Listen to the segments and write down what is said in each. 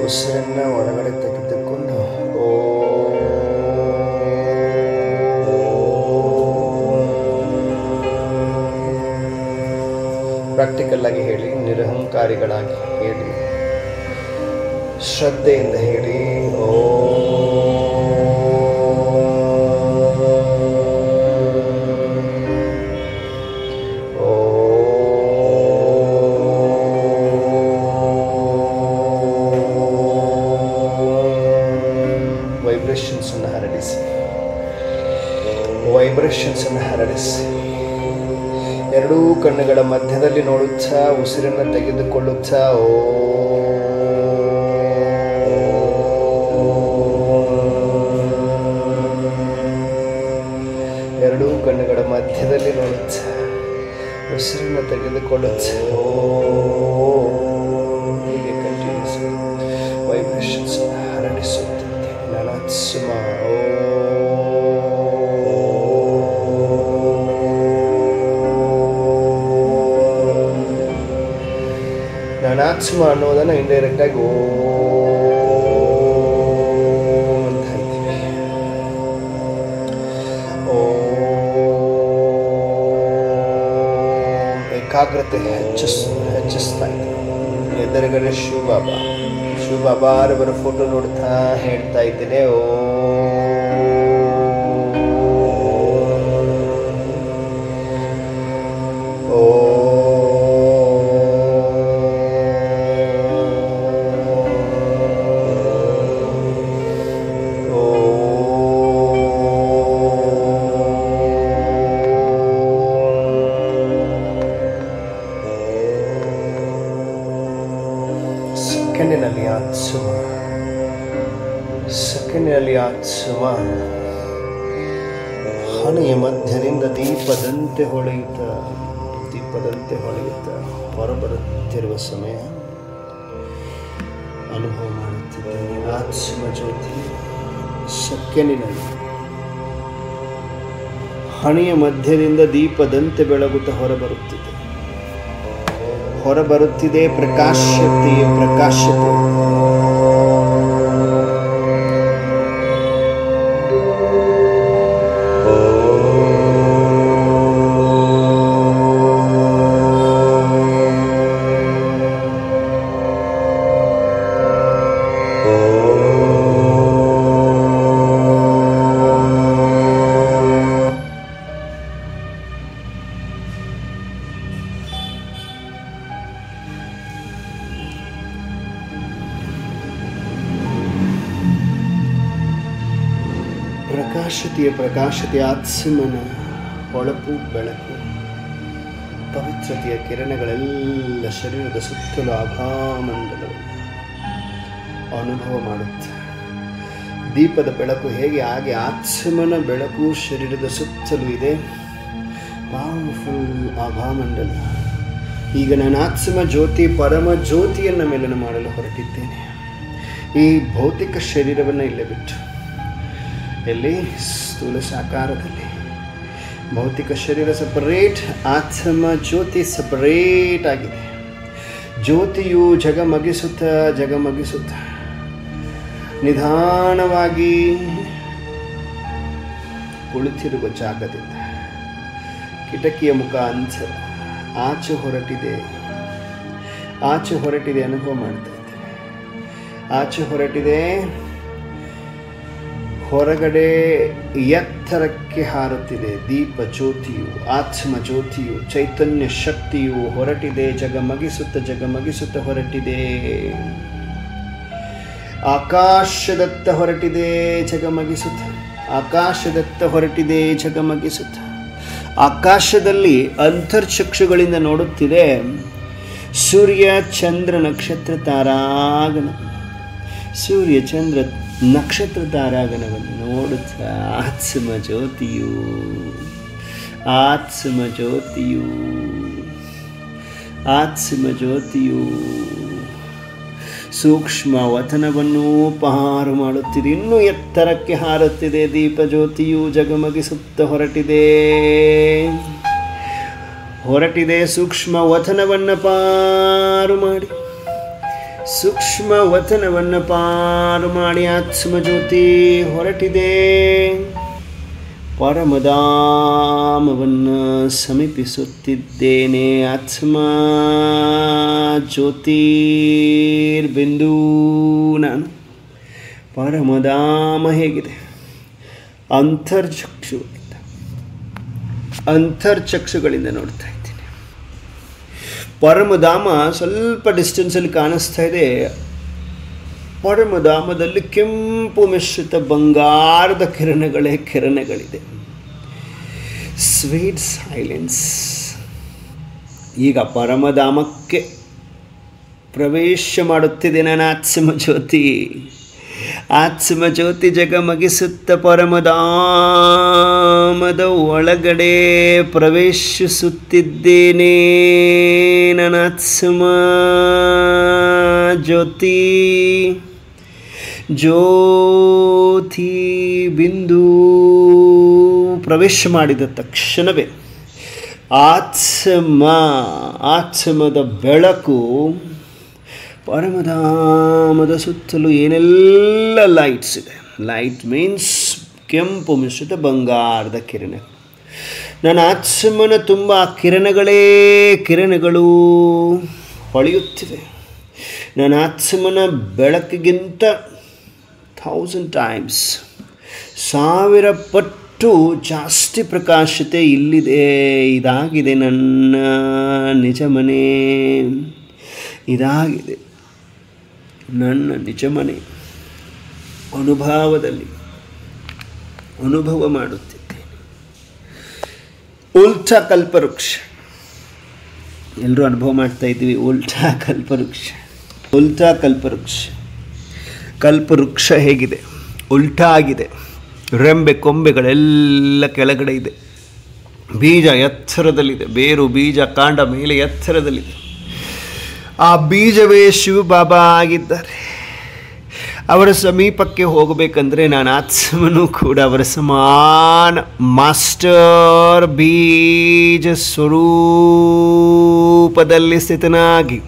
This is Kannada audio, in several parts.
ಉಸಿರನ್ನು ಒಳಗಡೆ ತೆಗೆದುಕೊಂಡು ಪ್ರಾಕ್ಟಿಕಲ್ ಆಗಿ ಹೇಳಿ, ನಿರಹಂಕಾರಿಗಳಾಗಿ ಹೇಳಿ, ಶ್ರದ್ಧೆಯಿಂದ ಹೇಳಿ. ವೈಬ್ರೇಷನ್ಸ್ ಅನ್ನು ಹರಡಿಸಿ, ವೈಬ್ರೇಷನ್ಸ್ ಅನ್ನು ಹರಡಿಸಿ. ಎರಡೂ ಕಣ್ಣುಗಳ ಮಧ್ಯದಲ್ಲಿ ನೋಡುತ್ತಾ ಉಸಿರನ್ನು ತೆಗೆದುಕೊಳ್ಳುತ್ತಾ ಎರಡೂ ಕಣ್ಣುಗಳ ಮಧ್ಯದಲ್ಲಿ ನೋಡುತ್ತಾ ಉಸಿರನ್ನು ತೆಗೆದುಕೊಳ್ಳುತ್ತಾ ಹೀಗೆ ಕಂಟಿನ್ಯೂಸ್ ವೈಬ್ರೇಷನ್ಸ್ ಹರಡಿಸುತ್ತಿದ್ದೆ. ನನಾತ್ಸುಮ ನನಾತ್ಮ ಅನ್ನೋದನ್ನು ಇಂಡೈರೆಕ್ಟ್ ಆಗಿ ಅಂತ ಹೇಳ್ತೀವಿ. ಏಕಾಗ್ರತೆ ಹೆಚ್ಚಿಸ್ತಾ ಇದೆ. ಎದುರುಗಡೆ ಶಿವಬಾಬಾ ಅವರ ಫೋಟೋ ನೋಡ್ತಾ ಹೇಳ್ತಾ ಇದ್ದೇನೆ, ಸೆಕೆಂಡಿನಲ್ಲಿ ಆತ್ಮ ಹಣೆಯ ಮಧ್ಯದಿಂದ ದೀಪದಂತೆ ಹೊಳೆಯುತ್ತಾ ಹೊರಬರುತ್ತಿರುವ ಸಮಯ ಅನುಭವ ಮಾಡುತ್ತಿದ್ದೇನೆ. ಆತ್ಮ ಜ್ಯೋತಿ ಸೆಕೆಂಡಿನಲ್ಲಿ ಹಣೆಯ ಮಧ್ಯದಿಂದ ದೀಪದಂತೆ ಬೆಳಗುತ್ತಾ ಹೊರಬರುತ್ತಿದೆ. ಪ್ರಕಾಶತೆ ಪ್ರಕಾಶತೆಯ ಆತ್ಮನ ಹೊಳಪು ಬೆಳಕು ಪವಿತ್ರತೆಯ ಕಿರಣಗಳೆಲ್ಲ ಶರೀರದ ಸುತ್ತಲೂ ಆಭಾಮಂಡಲವನ್ನು ಅನುಭವ ಮಾಡುತ್ತೆ. ದೀಪದ ಬೆಳಕು ಹೇಗೆ ಹಾಗೆ ಆತ್ಮನ ಬೆಳಕು ಶರೀರದ ಸುತ್ತಲೂ ಇದೆ. ಪವರ್ಫುಲ್ ಆಭಾಮಂಡಲ. ಈಗ ನಾನು ಆತ್ಮ ಜ್ಯೋತಿ ಪರಮ ಜ್ಯೋತಿಯನ್ನು ಮೇಲನ ಮಾಡಲು ಹೊರಟಿದ್ದೇನೆ. ಈ ಭೌತಿಕ ಶರೀರವನ್ನು ಇಲ್ಲೇ ಬಿಟ್ಟು ಎಲ್ಲಿ ಸ್ಥೂಲ ಸಾಕಾರದಲ್ಲಿ ಭೌತಿಕ ಶರೀರ ಸಪರೇಟ್, ಆತ್ಮ ಜ್ಯೋತಿ ಸಪರೇಟ್ ಆಗಿದೆ. ಜ್ಯೋತಿಯು ಜಗಮಗಿಸುತ್ತ ನಿಧಾನವಾಗಿ ಕುಳಿತಿರುವ ಜಾಗದಿಂದ ಕಿಟಕಿಯ ಮುಖಾಂತರ ಆಚೆ ಹೊರಟಿದೆ ಅನುಭವ ಮಾಡ್ತಾ ಇದ್ದೇನೆ. ಆಚೆ ಹೊರಟಿದೆ, ಹೊರಗಡೆ ಎತ್ತರಕ್ಕೆ ಹಾರುತ್ತಿದೆ. ದೀಪ ಜ್ಯೋತಿಯು, ಆತ್ಮ ಜ್ಯೋತಿಯು, ಚೈತನ್ಯ ಶಕ್ತಿಯು ಹೊರಟಿದೆ, ಜಗಮಗಿಸುತ್ತ ಹೊರಟಿದೆ. ಆಕಾಶದತ್ತ ಹೊರಟಿದೆ ಜಗಮಗಿಸುತ್ತ. ಆಕಾಶದಲ್ಲಿ ಅಂತರ್ಚಕ್ಷುಗಳಿಂದ ನೋಡುತ್ತಿದೆ ಸೂರ್ಯ ಚಂದ್ರ ನಕ್ಷತ್ರ ತಾರಾಗಣ. ಸೂರ್ಯ ಚಂದ್ರ ನಕ್ಷತ್ರ ತಾರಾಗಣವನ್ನು ನೋಡುತ್ತಾ ಆತ್ಮ ಜ್ಯೋತಿಯು ಸೂಕ್ಷ್ಮ ವತನವನ್ನು ಪಹಾರು ಮಾಡುತ್ತಿದೆ. ಇನ್ನೂ ಎತ್ತರಕ್ಕೆ ಹಾರುತ್ತಿದೆ. ದೀಪ ಜ್ಯೋತಿಯು ಜಗಮಗಿಸುತ್ತ ಹೊರಟಿದೆ. ಸೂಕ್ಷ್ಮ ವತನವನ್ನು ಪಾರು ಮಾಡಿ ಸೂಕ್ಷ್ಮ ವತನವನ್ನು ಪಾರು ಮಾಡಿ ಆತ್ಮಜ್ಯೋತಿ ಹೊರಟಿದೆ. ಪರಮಧಾಮವನ್ನು ಸಮೀಪಿಸುತ್ತಿದ್ದೇನೆ. ಆತ್ಮ ಜ್ಯೋತಿರ್ಬಿಂದು ನಾನು. ಪರಮಧಾಮ ಹೇಗಿದೆ? ಅಂತರ್ಚಕ್ಷುಗಳಿಂದ ನೋಡ್ತಾ ಇದ್ದೀನಿ. ಪರಮಧಾಮ ಸ್ವಲ್ಪ ಡಿಸ್ಟೆನ್ಸಲ್ಲಿ ಕಾಣಿಸ್ತಾ ಇದೆ. ಪರಮಧಾಮದಲ್ಲಿ ಕೆಂಪು ಮಿಶ್ರಿತ ಬಂಗಾರದ ಕಿರಣಗಳಿದೆ. Sweet silence. ಈಗ ಪರಮಧಾಮಕ್ಕೆ ಪ್ರವೇಶ ಮಾಡುತ್ತಿದೆ ನನ್ನ ಆತ್ಮಜ್ಯೋತಿ. ಆತ್ಮಜ್ಯೋತಿ ಜಗಮಗಿಸುತ್ತ ಪರಮಧಾಮದ ಒಳಗಡೆ ಪ್ರವೇಶಿಸುತ್ತಿದ್ದೇನೆ. ನನ್ನ ಆತ್ಮ ಜ್ಯೋತಿ ಬಿಂದು ಪ್ರವೇಶ ಮಾಡಿದ ತಕ್ಷಣವೇ ಆತ್ಮದ ಬೆಳಕು ಪರಮಧಾಮದ ಸುತ್ತಲೂ ಏನೆಲ್ಲ ಲೈಟ್ಸ್ ಇದೆ. ಲೈಟ್ ಮೀನ್ಸ್ ಕೆಂಪು ಮಿಶ್ರಿತ ಬಂಗಾರದ ಕಿರಣ. ನನ್ನ ಆತ್ಮನ ತುಂಬ ಕಿರಣಗಳು ಹೊಳೆಯುತ್ತಿವೆ. ನನ್ನ ಆತ್ಮನ ಬೆಳಕಿಗಿಂತ 1000 times 1000 ಪಟ್ಟು ಜಾಸ್ತಿ ಪ್ರಕಾಶತೆ ಇಲ್ಲಿದೆ. ಇದಾಗಿದೆ ನನ್ನ ನಿಜ ಮನೆ. ಇದಾಗಿದೆ ನನ್ನ ನಿಜ ಮನೆ. ಅನುಭವ ಮಾಡುತ್ತಿದ್ದೇನೆ. ಉಲ್ಟಾ ಕಲ್ಪವೃಕ್ಷ ಎಲ್ಲರೂ ಅನುಭವ ಮಾಡ್ತಾ ಇದ್ದೀವಿ. ಉಲ್ಟಾ ಕಲ್ಪವೃಕ್ಷ ಹೇಗಿದೆ? ಉಲ್ಟಾ ಆಗಿದೆ. ರೆಂಬೆ ಕೊಂಬೆಗಳೆಲ್ಲ ಕೆಳಗಡೆ ಇದೆ. ಬೀಜ ಎತ್ತರದಲ್ಲಿದೆ. ಬೇರು ಬೀಜ ಕಾಂಡ ಮೇಲೆ ಎತ್ತರದಲ್ಲಿದೆ. ಆ ಬೀಜವೇ ಶಿವಬಾಬಾ ಆಗಿದ್ದಾರೆ. ಅವರ ಸಮೀಪಕ್ಕೆ ಹೋಗಬೇಕಂದ್ರೆ ನಾನು ಆತ್ಮನೂ ಕೂಡ ಅವರ ಸಮಾನ ಮಾಸ್ಟರ್ ಬೀಜ ಸ್ವರೂಪದಲ್ಲಿ ಸ್ಥಿತನಾಗಿ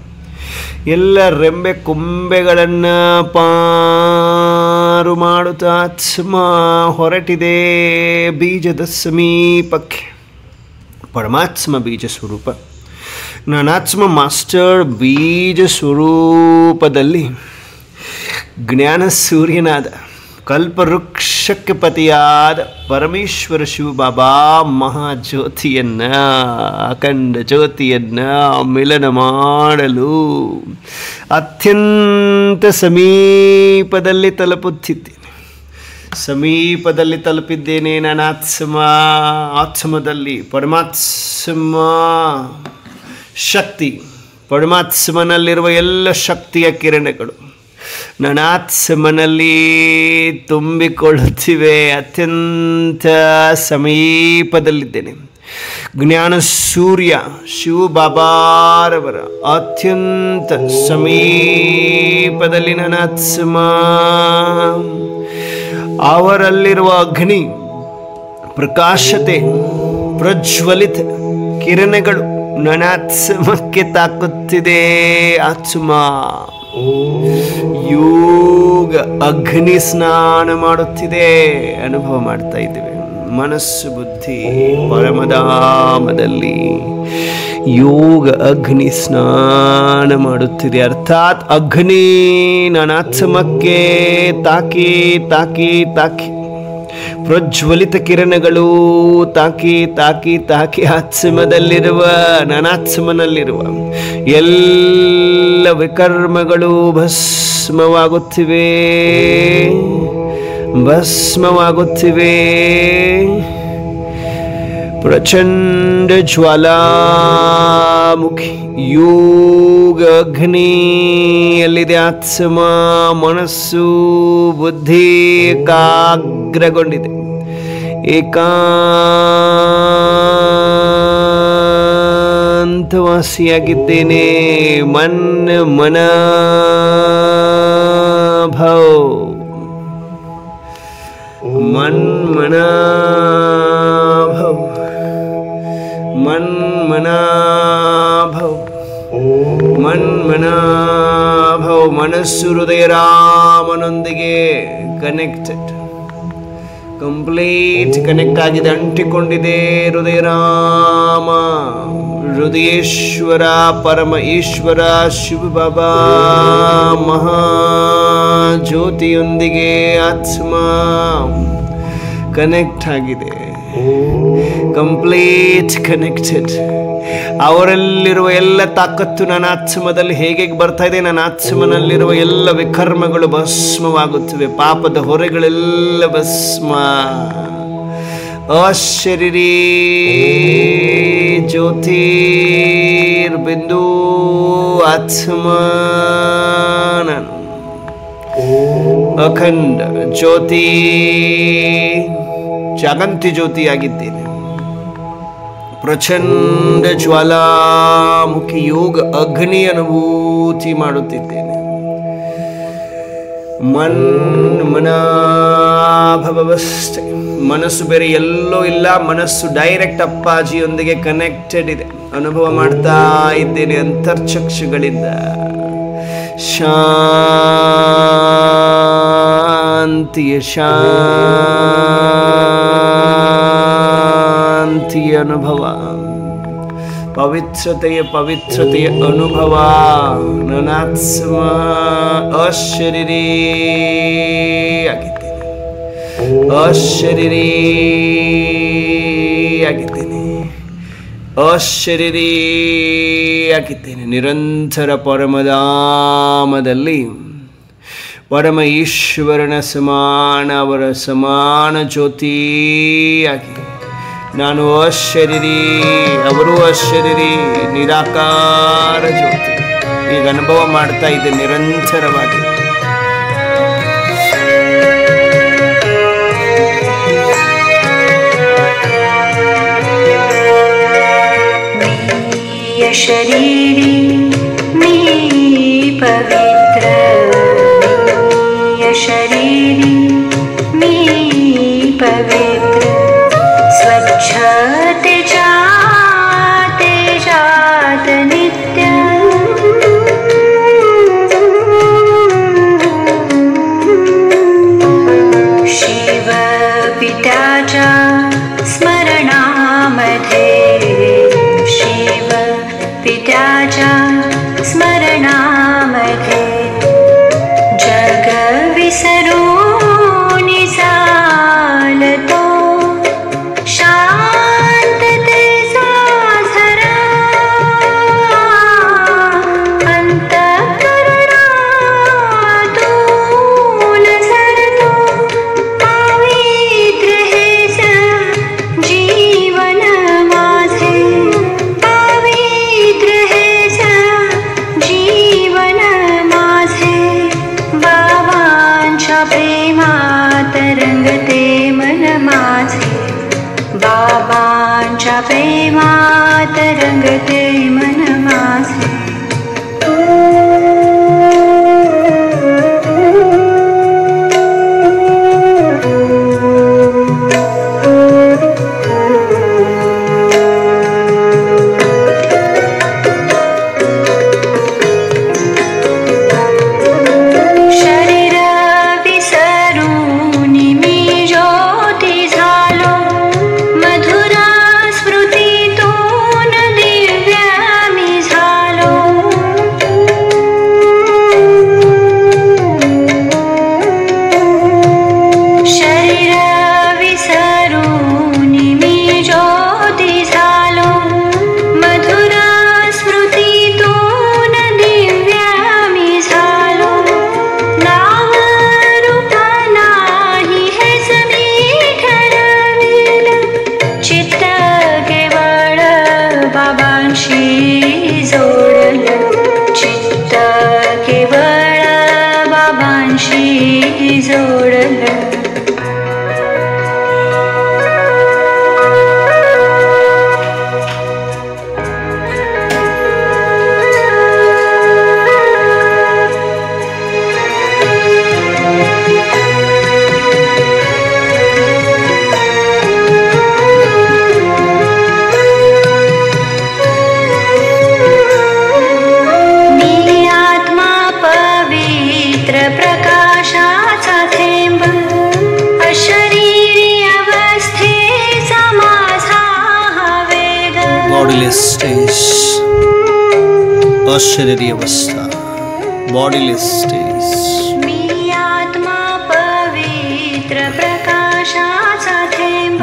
ಎಲ್ಲ ರೆಂಬೆ ಕೊಂಬೆಗಳನ್ನು ಪಾರು ಮಾಡುತ್ತಾ ಆತ್ಮ ಹೊರಟಿದೆ ಬೀಜದ ಸಮೀಪಕ್ಕೆ. ಪರಮಾತ್ಮ ಬೀಜ ಸ್ವರೂಪ. ನಾನಾತ್ಮ ಮಾಸ್ಟರ್ ಬೀಜ ಸ್ವರೂಪದಲ್ಲಿ ಜ್ಞಾನ ಸೂರ್ಯನಾದ ಕಲ್ಪವೃಕ್ಷಕ್ಕೆ ಪತಿಯಾದ ಪರಮೇಶ್ವರ ಶಿವಬಾಬಾ ಮಹಾಜ್ಯೋತಿಯನ್ನು ಅಖಂಡ ಜ್ಯೋತಿಯನ್ನು ಮಿಲನ ಮಾಡಲು ಅತ್ಯಂತ ಸಮೀಪದಲ್ಲಿ ತಲುಪಿದ್ದೇನೆ. ನಾನು ಆತ್ಮದಲ್ಲಿ ಪರಮಾತ್ಮ ಶಕ್ತಿ, ಪರಮಾತ್ಮನಲ್ಲಿರುವ ಎಲ್ಲ ಶಕ್ತಿಯ ಕಿರಣಗಳು ನನ್ನ ಆತ್ಮನಲ್ಲಿ ತುಂಬಿಕೊಳ್ಳುತ್ತಿವೆ. ಅತ್ಯಂತ ಸಮೀಪದಲ್ಲಿದ್ದೇನೆ. ಜ್ಞಾನ ಸೂರ್ಯ ಶಿವಬಾಬಾರವರ ಅತ್ಯಂತ ಸಮೀಪದಲ್ಲಿ ನನ್ನ ಆತ್ಮ. ಅವರಲ್ಲಿರುವ ಅಗ್ನಿ ಪ್ರಕಾಶತೆ ಪ್ರಜ್ವಲಿತ ಕಿರಣಗಳು ನನ್ನ ಆತ್ಮಕ್ಕೆ ತಾಕುತ್ತಿದೆ. ಆತ್ಮ ಯೋಗ ಅಗ್ನಿ ಸ್ನಾನ ಮಾಡುತ್ತಿದೆ. ಅನುಭವ ಮಾಡ್ತಾ ಇದ್ದೇವೆ. ಮನಸ್ಸು ಬುದ್ಧಿ ಪರಮಧಾಮದಲ್ಲಿ ಯೋಗ ಅಗ್ನಿ ಸ್ನಾನ ಮಾಡುತ್ತಿದೆ. ಅರ್ಥಾತ್ ಅಗ್ನಿ ನನ್ನ ಆತ್ಮಕ್ಕೆ ತಾಕಿ ತಾಕಿ ತಾಕಿ ಪ್ರಜ್ವಲಿತ ಕಿರಣಗಳು ತಾಕಿ ತಾಕಿ ತಾಕಿ ಆತ್ಮದಲ್ಲಿರುವ ನನಾತ್ಮನಲ್ಲಿರುವ ಎಲ್ಲ ವಿಕರ್ಮಗಳು ಭಸ್ಮವಾಗುತ್ತಿವೆ. ಪ್ರಚಂಡ ಜ್ವಾಲಾಮುಖಿ ಯೋಗ ಅಗ್ನಿಯಲ್ಲಿದೆ ಆತ್ಮ. ಮನಸ್ಸು ಬುದ್ಧಿ ಏಕಾಗ್ರಗೊಂಡಿದೆ. ಏಕಾಂತವಾಸಿಯಾಗಿದ್ದೇನೆ. ಮನ ಮನಸ್ಸು ಹೃದಯ ರಾಮನೊಂದಿಗೆ ಕನೆಕ್ಟೆಡ್, ಕಂಪ್ಲೀಟ್ ಕನೆಕ್ಟ್ ಆಗಿದೆ, ಅಂಟಿಕೊಂಡಿದೆ. ಹೃದಯ ರಾಮ, ಹೃದಯೇಶ್ವರ, ಪರಮ ಈಶ್ವರ ಶಿವ ಬಾಬಾ ಮಹಾಜ್ಯೋತಿಯೊಂದಿಗೆ ಆತ್ಮ ಕನೆಕ್ಟ್ ಆಗಿದೆ, ಕಂಪ್ಲೀಟ್ ಕನೆಕ್ಟೆಡ್. ಅವರಲ್ಲಿರುವ ಎಲ್ಲ ತಾಕತ್ತು ನನ್ನ ಆತ್ಮದಲ್ಲಿ ಹೇಗೆ ಬರ್ತಾ ಇದೆ, ನನ್ನ ಆತ್ಮನಲ್ಲಿರುವ ಎಲ್ಲ ವಿಕರ್ಮಗಳು ಭಸ್ಮವಾಗುತ್ತವೆ, ಪಾಪದ ಹೊರೆಗಳೆಲ್ಲ ಭಸ್ಮ. ಅಶರೀರಿ ಜ್ಯೋತಿರ್ಬಿಂದು ಆತ್ಮ ನಾನು ಅಖಂಡ ಜ್ಯೋತಿ, ಜಾಗಂತಿ ಜ್ಯೋತಿಯಾಗಿದ್ದೇನೆ. ಪ್ರಚಂಡ ಜ್ವಾಲಾಮುಖಿ ಯೋಗ ಅಗ್ನಿ ಅನುಭೂತಿ ಮಾಡುತ್ತಿದ್ದೇನೆ. ಮನಾಭವಸ್ಥೆ, ಮನಸ್ಸು ಬೇರೆ ಎಲ್ಲೋ ಇಲ್ಲ, ಮನಸ್ಸು ಡೈರೆಕ್ಟ್ ಅಪ್ಪಾಜಿಯೊಂದಿಗೆ ಕನೆಕ್ಟೆಡ್ ಇದೆ. ಅನುಭವ ಮಾಡ್ತಾ ಇದ್ದೇನೆ ಅಂತರ್ಚಕ್ಷುಗಳಿಂದ. ಶಾಂತಿಯ ಶಾಂತಿಯ ಅನುಭವ, ಪವಿತ್ರತೆಯ ಅನುಭವ. ನನಾತ್ಮ ಅಶರೀರಿ ಆಗಿದ್ದೇನೆ, ಅಶರೀರಿ ಆಗಿದ್ದೇನೆ, ಅಶರೀರಿ ಆಗಿದ್ದೇನೆ. ನಿರಂತರ ಪರಮಧಾಮದಲ್ಲಿ ಪರಮ ಈಶ್ವರನ ಸಮಾನ, ಅವರ ಸಮಾನ ಜ್ಯೋತಿಯಾಗಿ ನಾನು ಅಶರೀರಿ, ಅವರು ಅಶರೀರಿ, ನಿರಾಕಾರ ಜ್ಯೋತಿ. ಈಗ ಅನುಭವ ಮಾಡ್ತಾ ಇದ್ದೆ ನಿರಂತರವಾಗಿ. ಶರೀರಿ ಮೀ ಪವಿತ್ರ, ಶರೀರಿ ಮೀ ಪವಿತ್ರ, ಸ್ವಚ್ಛ तेजाते जात नित्य, शिव पिताच्या स्मरणामध्ये, शिव पिताच्या स्मरणामध्ये जग विसरून चालतो, शांततेचा झरा अंतःकरणातून झरतो. पवित्र हेच जीवन माझे, पवित्र हेच जीवन माझे. बाबांच्या प्रेमात रंगते मन माझे, बाबांच्या प्रेमात रंगते मन माझे. ಅಶರೀರಿ ಅವಸ್ಥಾ, ಬಾಡಿಲೆಸ್ ಸ್ಟೇಸ್.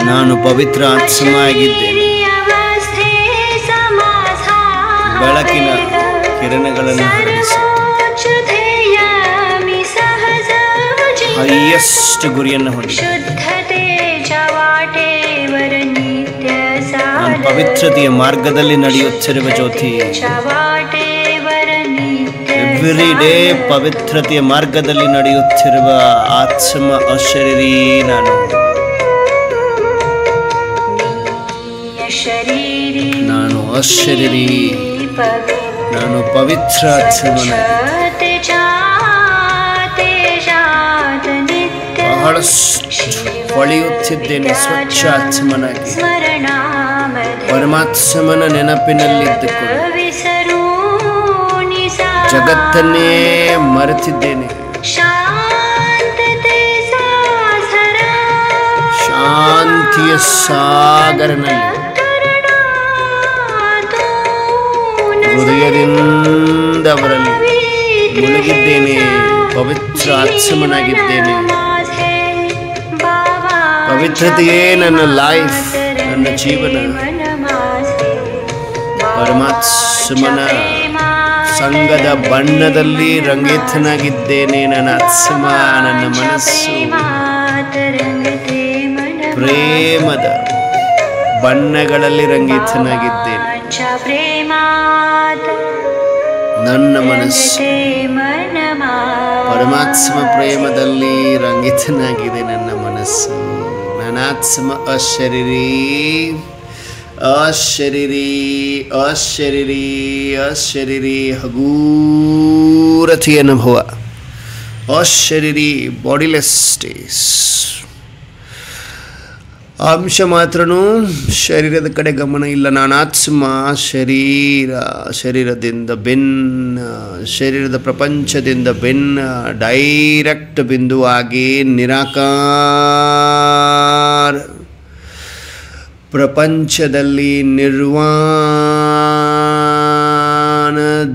ನಾನು ಪವಿತ್ರ ಆತ್ಮವಾಗಿದ್ದೇನೆ. ಬೆಳಕಿನ ಕಿರಣಗಳನ್ನು ಹರಡಿಸಿ ಹೈಯೆಸ್ಟ್ ಗುರಿಯನ್ನು ಹೊಂದಿದೆ. ನಾನು ಪವಿತ್ರತೆಯ ಮಾರ್ಗದಲ್ಲಿ ನಡೆಯುತ್ತಿರುವ ಜ್ಯೋತಿ. ಎವ್ರಿ ಡೇ ಪವಿತ್ರತೆಯ ಮಾರ್ಗದಲ್ಲಿ ನಡೆಯುತ್ತಿರುವ ಆತ್ಮ ಅಶರೀರಿ ನಾನು. ನಾನು ಅಶರೀರಿ, ನಾನು ಪವಿತ್ರ ಆತ್ಮನ. ಬಹಳಷ್ಟು ಹೊಳೆಯುತ್ತಿದ್ದೇನೆ ಸ್ವಚ್ಛ ಆತ್ಮನಾಗಿ. ಪರಮಾತ್ಮನ ನೆನಪಿನಲ್ಲಿದ್ದುಕೊಂಡು ಜಗತ್ತನ್ನೇ ಮರೆತಿದ್ದೇನೆ. ಶಾಂತಿಯ ಸಾಗರನಲ್ಲಿ ಹೃದಯದಿಂದ ಅವರಲ್ಲಿ ಮುಳುಗಿದ್ದೇನೆ. ಪವಿತ್ರ ಆತ್ಮನಾಗಿದ್ದೇನೆ. ಪವಿತ್ರತೆಯೇ ನನ್ನ ಲೈಫ್, ನನ್ನ ಜೀವನ. ಪರಮಾತ್ಮನ ಸಂಘದ ಬಣ್ಣದಲ್ಲಿ ರಂಗಿತನಾಗಿದ್ದೇನೆ. ನನ್ನ ಆತ್ಮ, ನನ್ನ ಮನಸ್ಸು ಪ್ರೇಮದ ಬಣ್ಣಗಳಲ್ಲಿ ರಂಗಿತನಾಗಿದ್ದೇನೆ. ನನ್ನ ಮನಸ್ಸು ಪರಮಾತ್ಮ ಪ್ರೇಮದಲ್ಲಿ ರಂಗಿತನಾಗಿದೆ. ನನ್ನ ಮನಸ್ಸು, ನನ್ನ ಆತ್ಮ ಅಶರೀರಿ, ಅಶರೀರಿ, ಅಶರೀರಿ, ಅಶರೀರಿ. ಹಗೂರತೆಯ ಅನುಭವ, ಅಶರೀರಿ, ಬಾಡಿಲೆಸ್ ಸ್ಟೇಸ್. ಅಂಶ ಮಾತ್ರನೂ ಶರೀರದ ಕಡೆ ಗಮನ ಇಲ್ಲ. ನಾನು ಆತ್ಮ, ಶರೀರ, ಶರೀರದಿಂದ ಭಿನ್ನ, ಶರೀರದ ಪ್ರಪಂಚದಿಂದ ಭಿನ್ನ, ಡೈರೆಕ್ಟ್ ಬಿಂದುವಾಗಿ ನಿರಾಕಾರ ಪ್ರಪಂಚದಲ್ಲಿ ನಿರ್ವಾಣ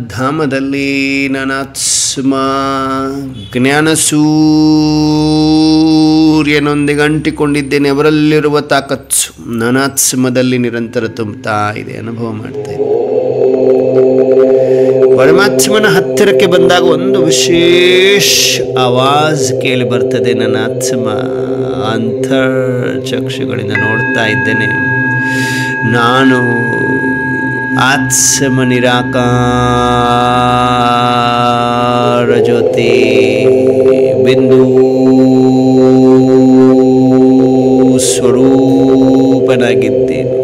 ಧಾಮದಲ್ಲಿ ನನ್ನ ಆತ್ಮ ಜ್ಞಾನ ಸೂರ್ಯನೊಂದಿಗೆ ಅಂಟಿಕೊಂಡಿದ್ದೇನೆ. ಅವರಲ್ಲಿರುವ ತಾಕತ್ತು ನನ್ನ ಆತ್ಮದಲ್ಲಿ ನಿರಂತರ ತುಂಬುತ್ತಾ ಇದೆ. ಅನುಭವ ಮಾಡ್ತಾ ಇದೆ. ಪರಮಾತ್ಮನ ಹತ್ತಿರಕ್ಕೆ ಬಂದಾಗ ಒಂದು ವಿಶೇಷ ಆವಾಜ್ ಕೇಳಿ ಬರ್ತದೆ. ನನ್ನ ಆತ್ಮ ಅಂತರ್ಚಕ್ಷುಗಳಿಂದ ನೋಡ್ತಾ ಇದ್ದೇನೆ. ನಾನು ಆತ್ಮ ನಿರಾಕಾರ ಜ್ಯೋತಿ ಬಿಂದು ಸ್ವರೂಪನಾಗಿದ್ದೇನೆ.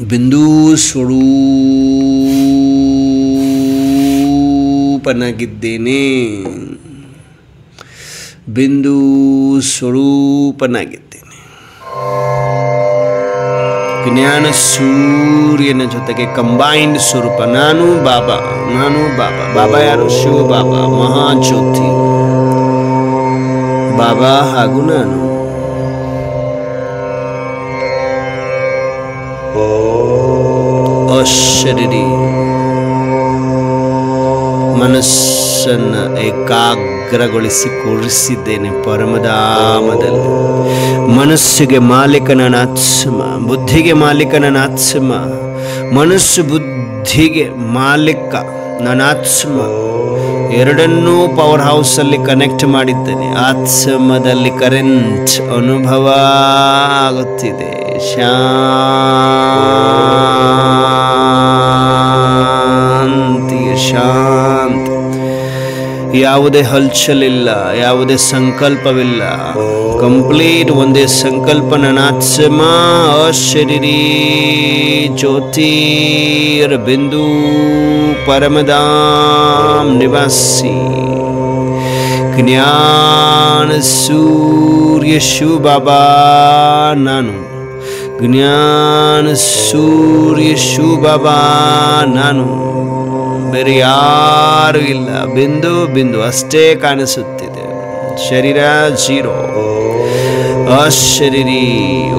ಬಿಂದು ಸ್ವರೂಪನಾಗಿದ್ದೇನೆ. ಬಿಂದು ಸ್ವರೂಪನಾಗಿದ್ದೇನೆ. ಜ್ಞಾನ ಸೂರ್ಯನ ಜೊತೆಗೆ ಕಂಬೈನ್ಡ್ ಸ್ವರೂಪ. ನಾನು ಬಾಬಾ, ನಾನು ಬಾಬಾ. ಬಾಬಾ ಯಾರು? ಶಿವ ಬಾಬಾ, ಮಹಾಜ್ಯೋತಿ ಬಾಬಾ ಹಾಗೂ ನಾನು. ಅಶರೀರಿ ಮನಸ್ಸನ್ನು ಏಕಾಗ್ರಗೊಳಿಸಿ ಕೂರಿಸಿದ್ದೇನೆ ಪರಮಧಾಮದಲ್ಲಿ. ಮನಸ್ಸಿಗೆ ಮಾಲೀಕ ನನ್ನ ಆತ್ಮ, ಬುದ್ಧಿಗೆ ಮಾಲೀಕ ನನ್ನ ಆತ್ಮ. ಮನಸ್ಸು ಬುದ್ಧಿಗೆ ಮಾಲೀಕ ನನ್ನ ಆತ್ಮ. ಎರಡನ್ನೂ ಪವರ್ ಹೌಸಲ್ಲಿ ಕನೆಕ್ಟ್ ಮಾಡಿದ್ದೇನೆ. ಆತ್ಮದಲ್ಲಿ ಕರೆಂಟ್ ಅನುಭವ ಆಗುತ್ತಿದೆ. ಶಾಂತಿ, ಶಾಂತಿ. ಯಾವುದೇ ಹಲ್ಚಲಿಲ್ಲ, ಯಾವುದೇ ಸಂಕಲ್ಪವಿಲ್ಲ. ಕಂಪ್ಲೀಟ್ ಒಂದೇ ಸಂಕಲ್ಪ. ನನ್ನ ಆತ್ಮ ಅಶರೀರಿ ಜ್ಯೋತಿರ್ ಬಿಂದು ಪರಮಧಾಮ್ ನಿವಾಸಿ. ಜ್ಞಾನ ಸೂರ್ಯ ಶಿವ ಬಾಬಾ ನಾನು. ಜ್ಞಾನ ಸೂರ್ಯ ಶಿವ ಬಾಬಾ ನಾನು. ಬೇರೆ ಯಾರು ಇಲ್ಲ. ಬಿಂದು ಬಿಂದು ಅಷ್ಟೇ ಕಾಣಿಸುತ್ತಿದೆ. ಶರೀರ ಜೀರೋ. ಅಶರೀರಿ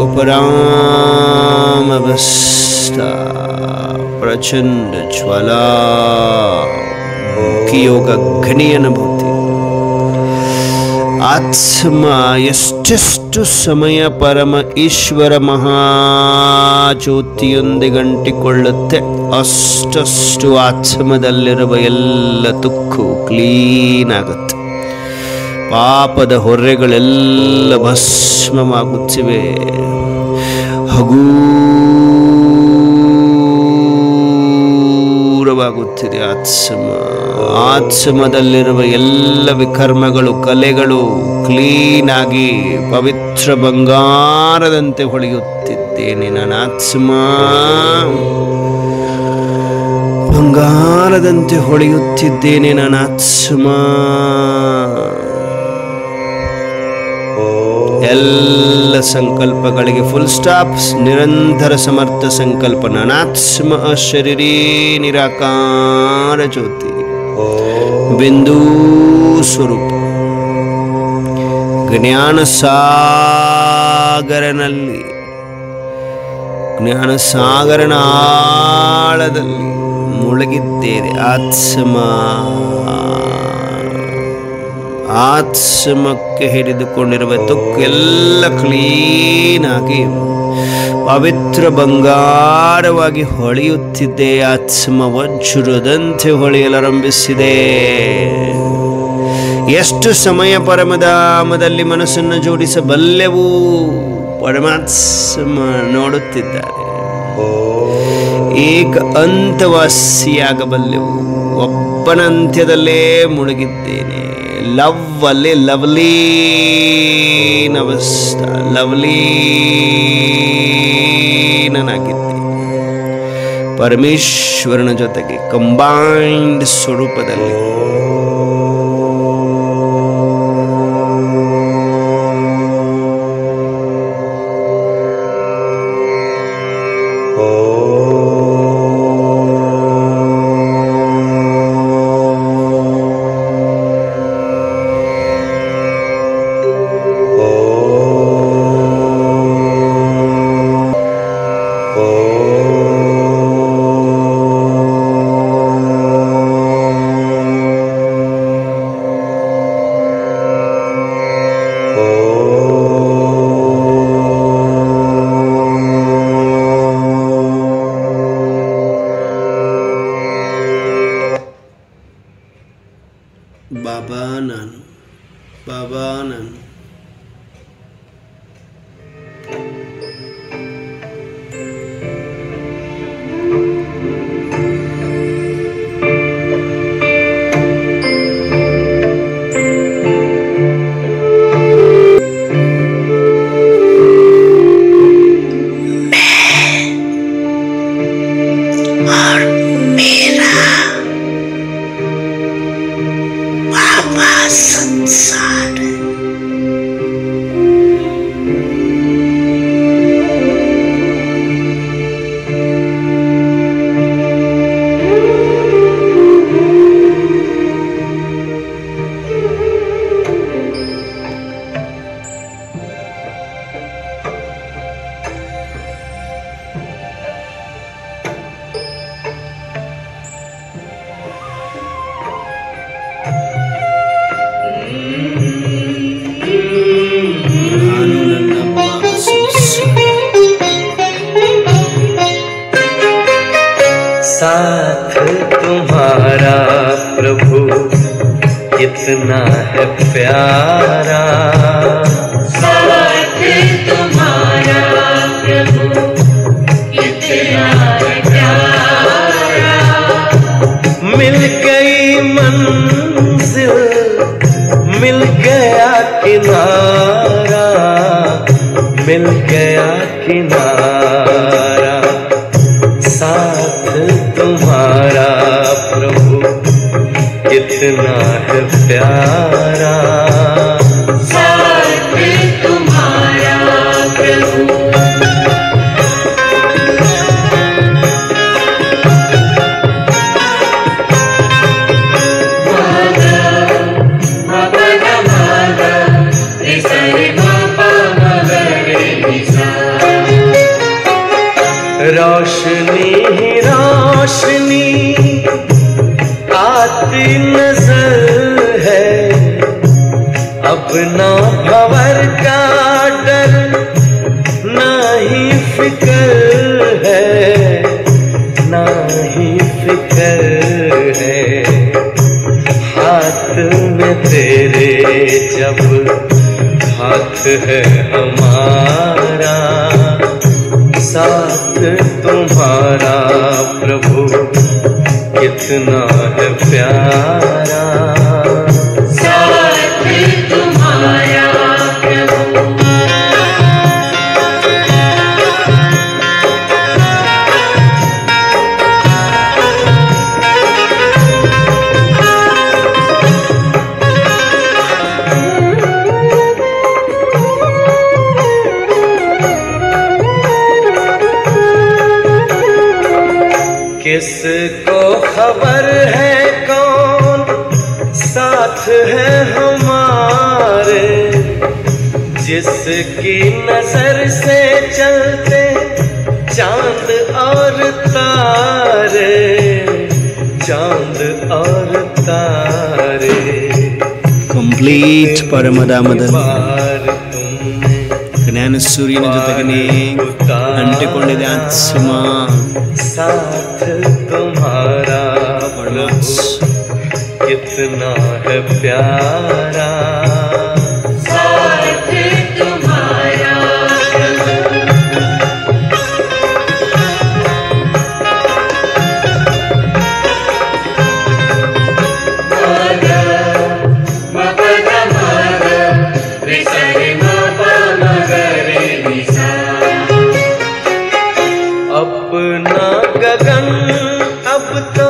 ಉಪರಾಮ ಅವಸ್ಥಾ ಪ್ರಚಂಡ ಜ್ವಾಲಾಮುಖಿ ಯೋಗ ಘನಿ ಅನುಭೂತಿ. ಆತ್ಮ ಎಷ್ಟೆಷ್ಟು ಸಮಯ ಪರಮ ಈಶ್ವರ ಮಹಾಜ್ಯೋತಿಯೊಂದಿಗೆ ಅಂಟಿಕೊಳ್ಳುತ್ತೆ ಅಷ್ಟಷ್ಟು ಆತ್ಮದಲ್ಲಿರುವ ಎಲ್ಲ ತುಕ್ಕು ಕ್ಲೀನ್ ಆಗುತ್ತೆ. ಪಾಪದ ಹೊರೆಗಳೆಲ್ಲ ಭಸ್ಮವಾಗುತ್ತಿವೆ. ಹಗೂರವಾಗುತ್ತಿದೆ ಆತ್ಮದಲ್ಲಿರುವ ಎಲ್ಲ ವಿಕರ್ಮಗಳು ಕಲೆಗಳು ಕ್ಲೀನ್ ಆಗಿ ಪವಿತ್ರ ಬಂಗಾರದಂತೆ ಹೊಳೆಯುತ್ತಿದ್ದೇನೆ. ನನ್ನ ಆತ್ಮ ಬಂಗಾರದಂತೆ ಹೊಳೆಯುತ್ತಿದ್ದೇನೆ. ನನ್ನ ಆತ್ಮ ಎಲ್ಲ ಸಂಕಲ್ಪಗಳಿಗೆ ಫುಲ್ ಸ್ಟಾಪ್. ನಿರಂತರ ಸಮರ್ಥ ಸಂಕಲ್ಪ. ನಾನಾತ್ಮ ಅಶರೀರಿ ನಿರಾಕಾರ ಜ್ಯೋತಿ ಬಿಂದು ಸ್ವರೂಪ ಜ್ಞಾನ ಸಾಗರನಲ್ಲಿ ಜ್ಞಾನ ಸಾಗರನ ಆಳದಲ್ಲಿ ಮುಳುಗಿದ್ದೇನೆ. ಆತ್ಮಕ್ಕೆ ಹಿಡಿದುಕೊಂಡಿರುವ ತುಕ್ಕೆಲ್ಲ ಕ್ಲೀನ್ ಆಗಿ ಪವಿತ್ರ ಬಂಗಾರವಾಗಿ ಹೊಳೆಯುತ್ತಿದ್ದೆ. ಆತ್ಮ ವಜ್ರದಂತೆ ಹೊಳೆಯಲಾರಂಭಿಸಿದೆ. ಎಷ್ಟು ಸಮಯ ಪರಮಧಾಮದಲ್ಲಿ ಮನಸ್ಸನ್ನು ಜೋಡಿಸಬಲ್ಲೆವು? ಪರಮಾತ್ಮ ನೋಡುತ್ತಿದ್ದಾರೆ. ಏಕ ಅಂತವಾಸಿಯಾಗಬಲ್ಲೆವು. ಒಬ್ಬನ ಅಂತ್ಯದಲ್ಲೇ ಮುಳುಗಿದ್ದೇನೆ. ಲವ್ ಅಲ್ಲಿ ಲವ್ಲಿ ನವಸ್ಥ ಲವ್ಲಿ ನಾನಾಗಿದ್ದೆ. ಪರಮೇಶ್ವರನ ಜೊತೆಗೆ ಕಂಬೈನ್ಡ್ ಸ್ವರೂಪದಲ್ಲಿ ಬಾಬಾ ನಾನು साथ तुम्हारा प्रभु कितना है प्यारा, साथ तुम्हारा प्रभु कितना है प्यारा। मिल गई मंजिल मिल गया किनारा, मिल गया किनारा, साथ तुम्हारा प्रभु कितना है प्यारा, साथ तुम्हारा प्रभु। रोशनी ही ना भंवर का डर ना ही फिक्र है, ना ही फिक्र है। हाथ में तेरे जब हाथ है हमारा, साथ तुम्हारा प्रभु कितना है प्यारा। साथ तुम्हारा प्रभु किसको खबर है कौन साथ है हमारे, जिसकी नजर से चलते चांद और तारे, चांद और तारे। ಕಂಪ್ಲೀಟ್ ಪರಮಧಾಮದಲ್ಲಿ बार तुमने ಜ್ಞಾನ ಸೂರ್ಯನ ಜೊತೆಗೇ ಅಂಟಿಕೊಂಡಿದೆ ಆತ್ಮ. साथ तुम्हारा प्रभु कितना है प्यारा। साथ तुम्हारा अपना गगन अब तो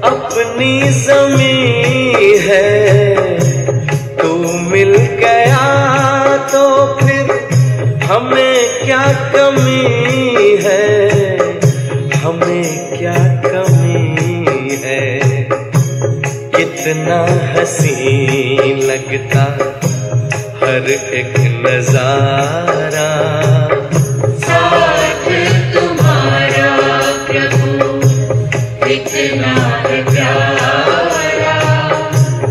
अपनी ज़मीं है, तू मिल गया तो फिर हमें क्या कमी है, हमें क्या कमी है। कितना हसीन लगता हर एक नजारा। साथ तुम्हारा प्रभु कितना है प्यारा।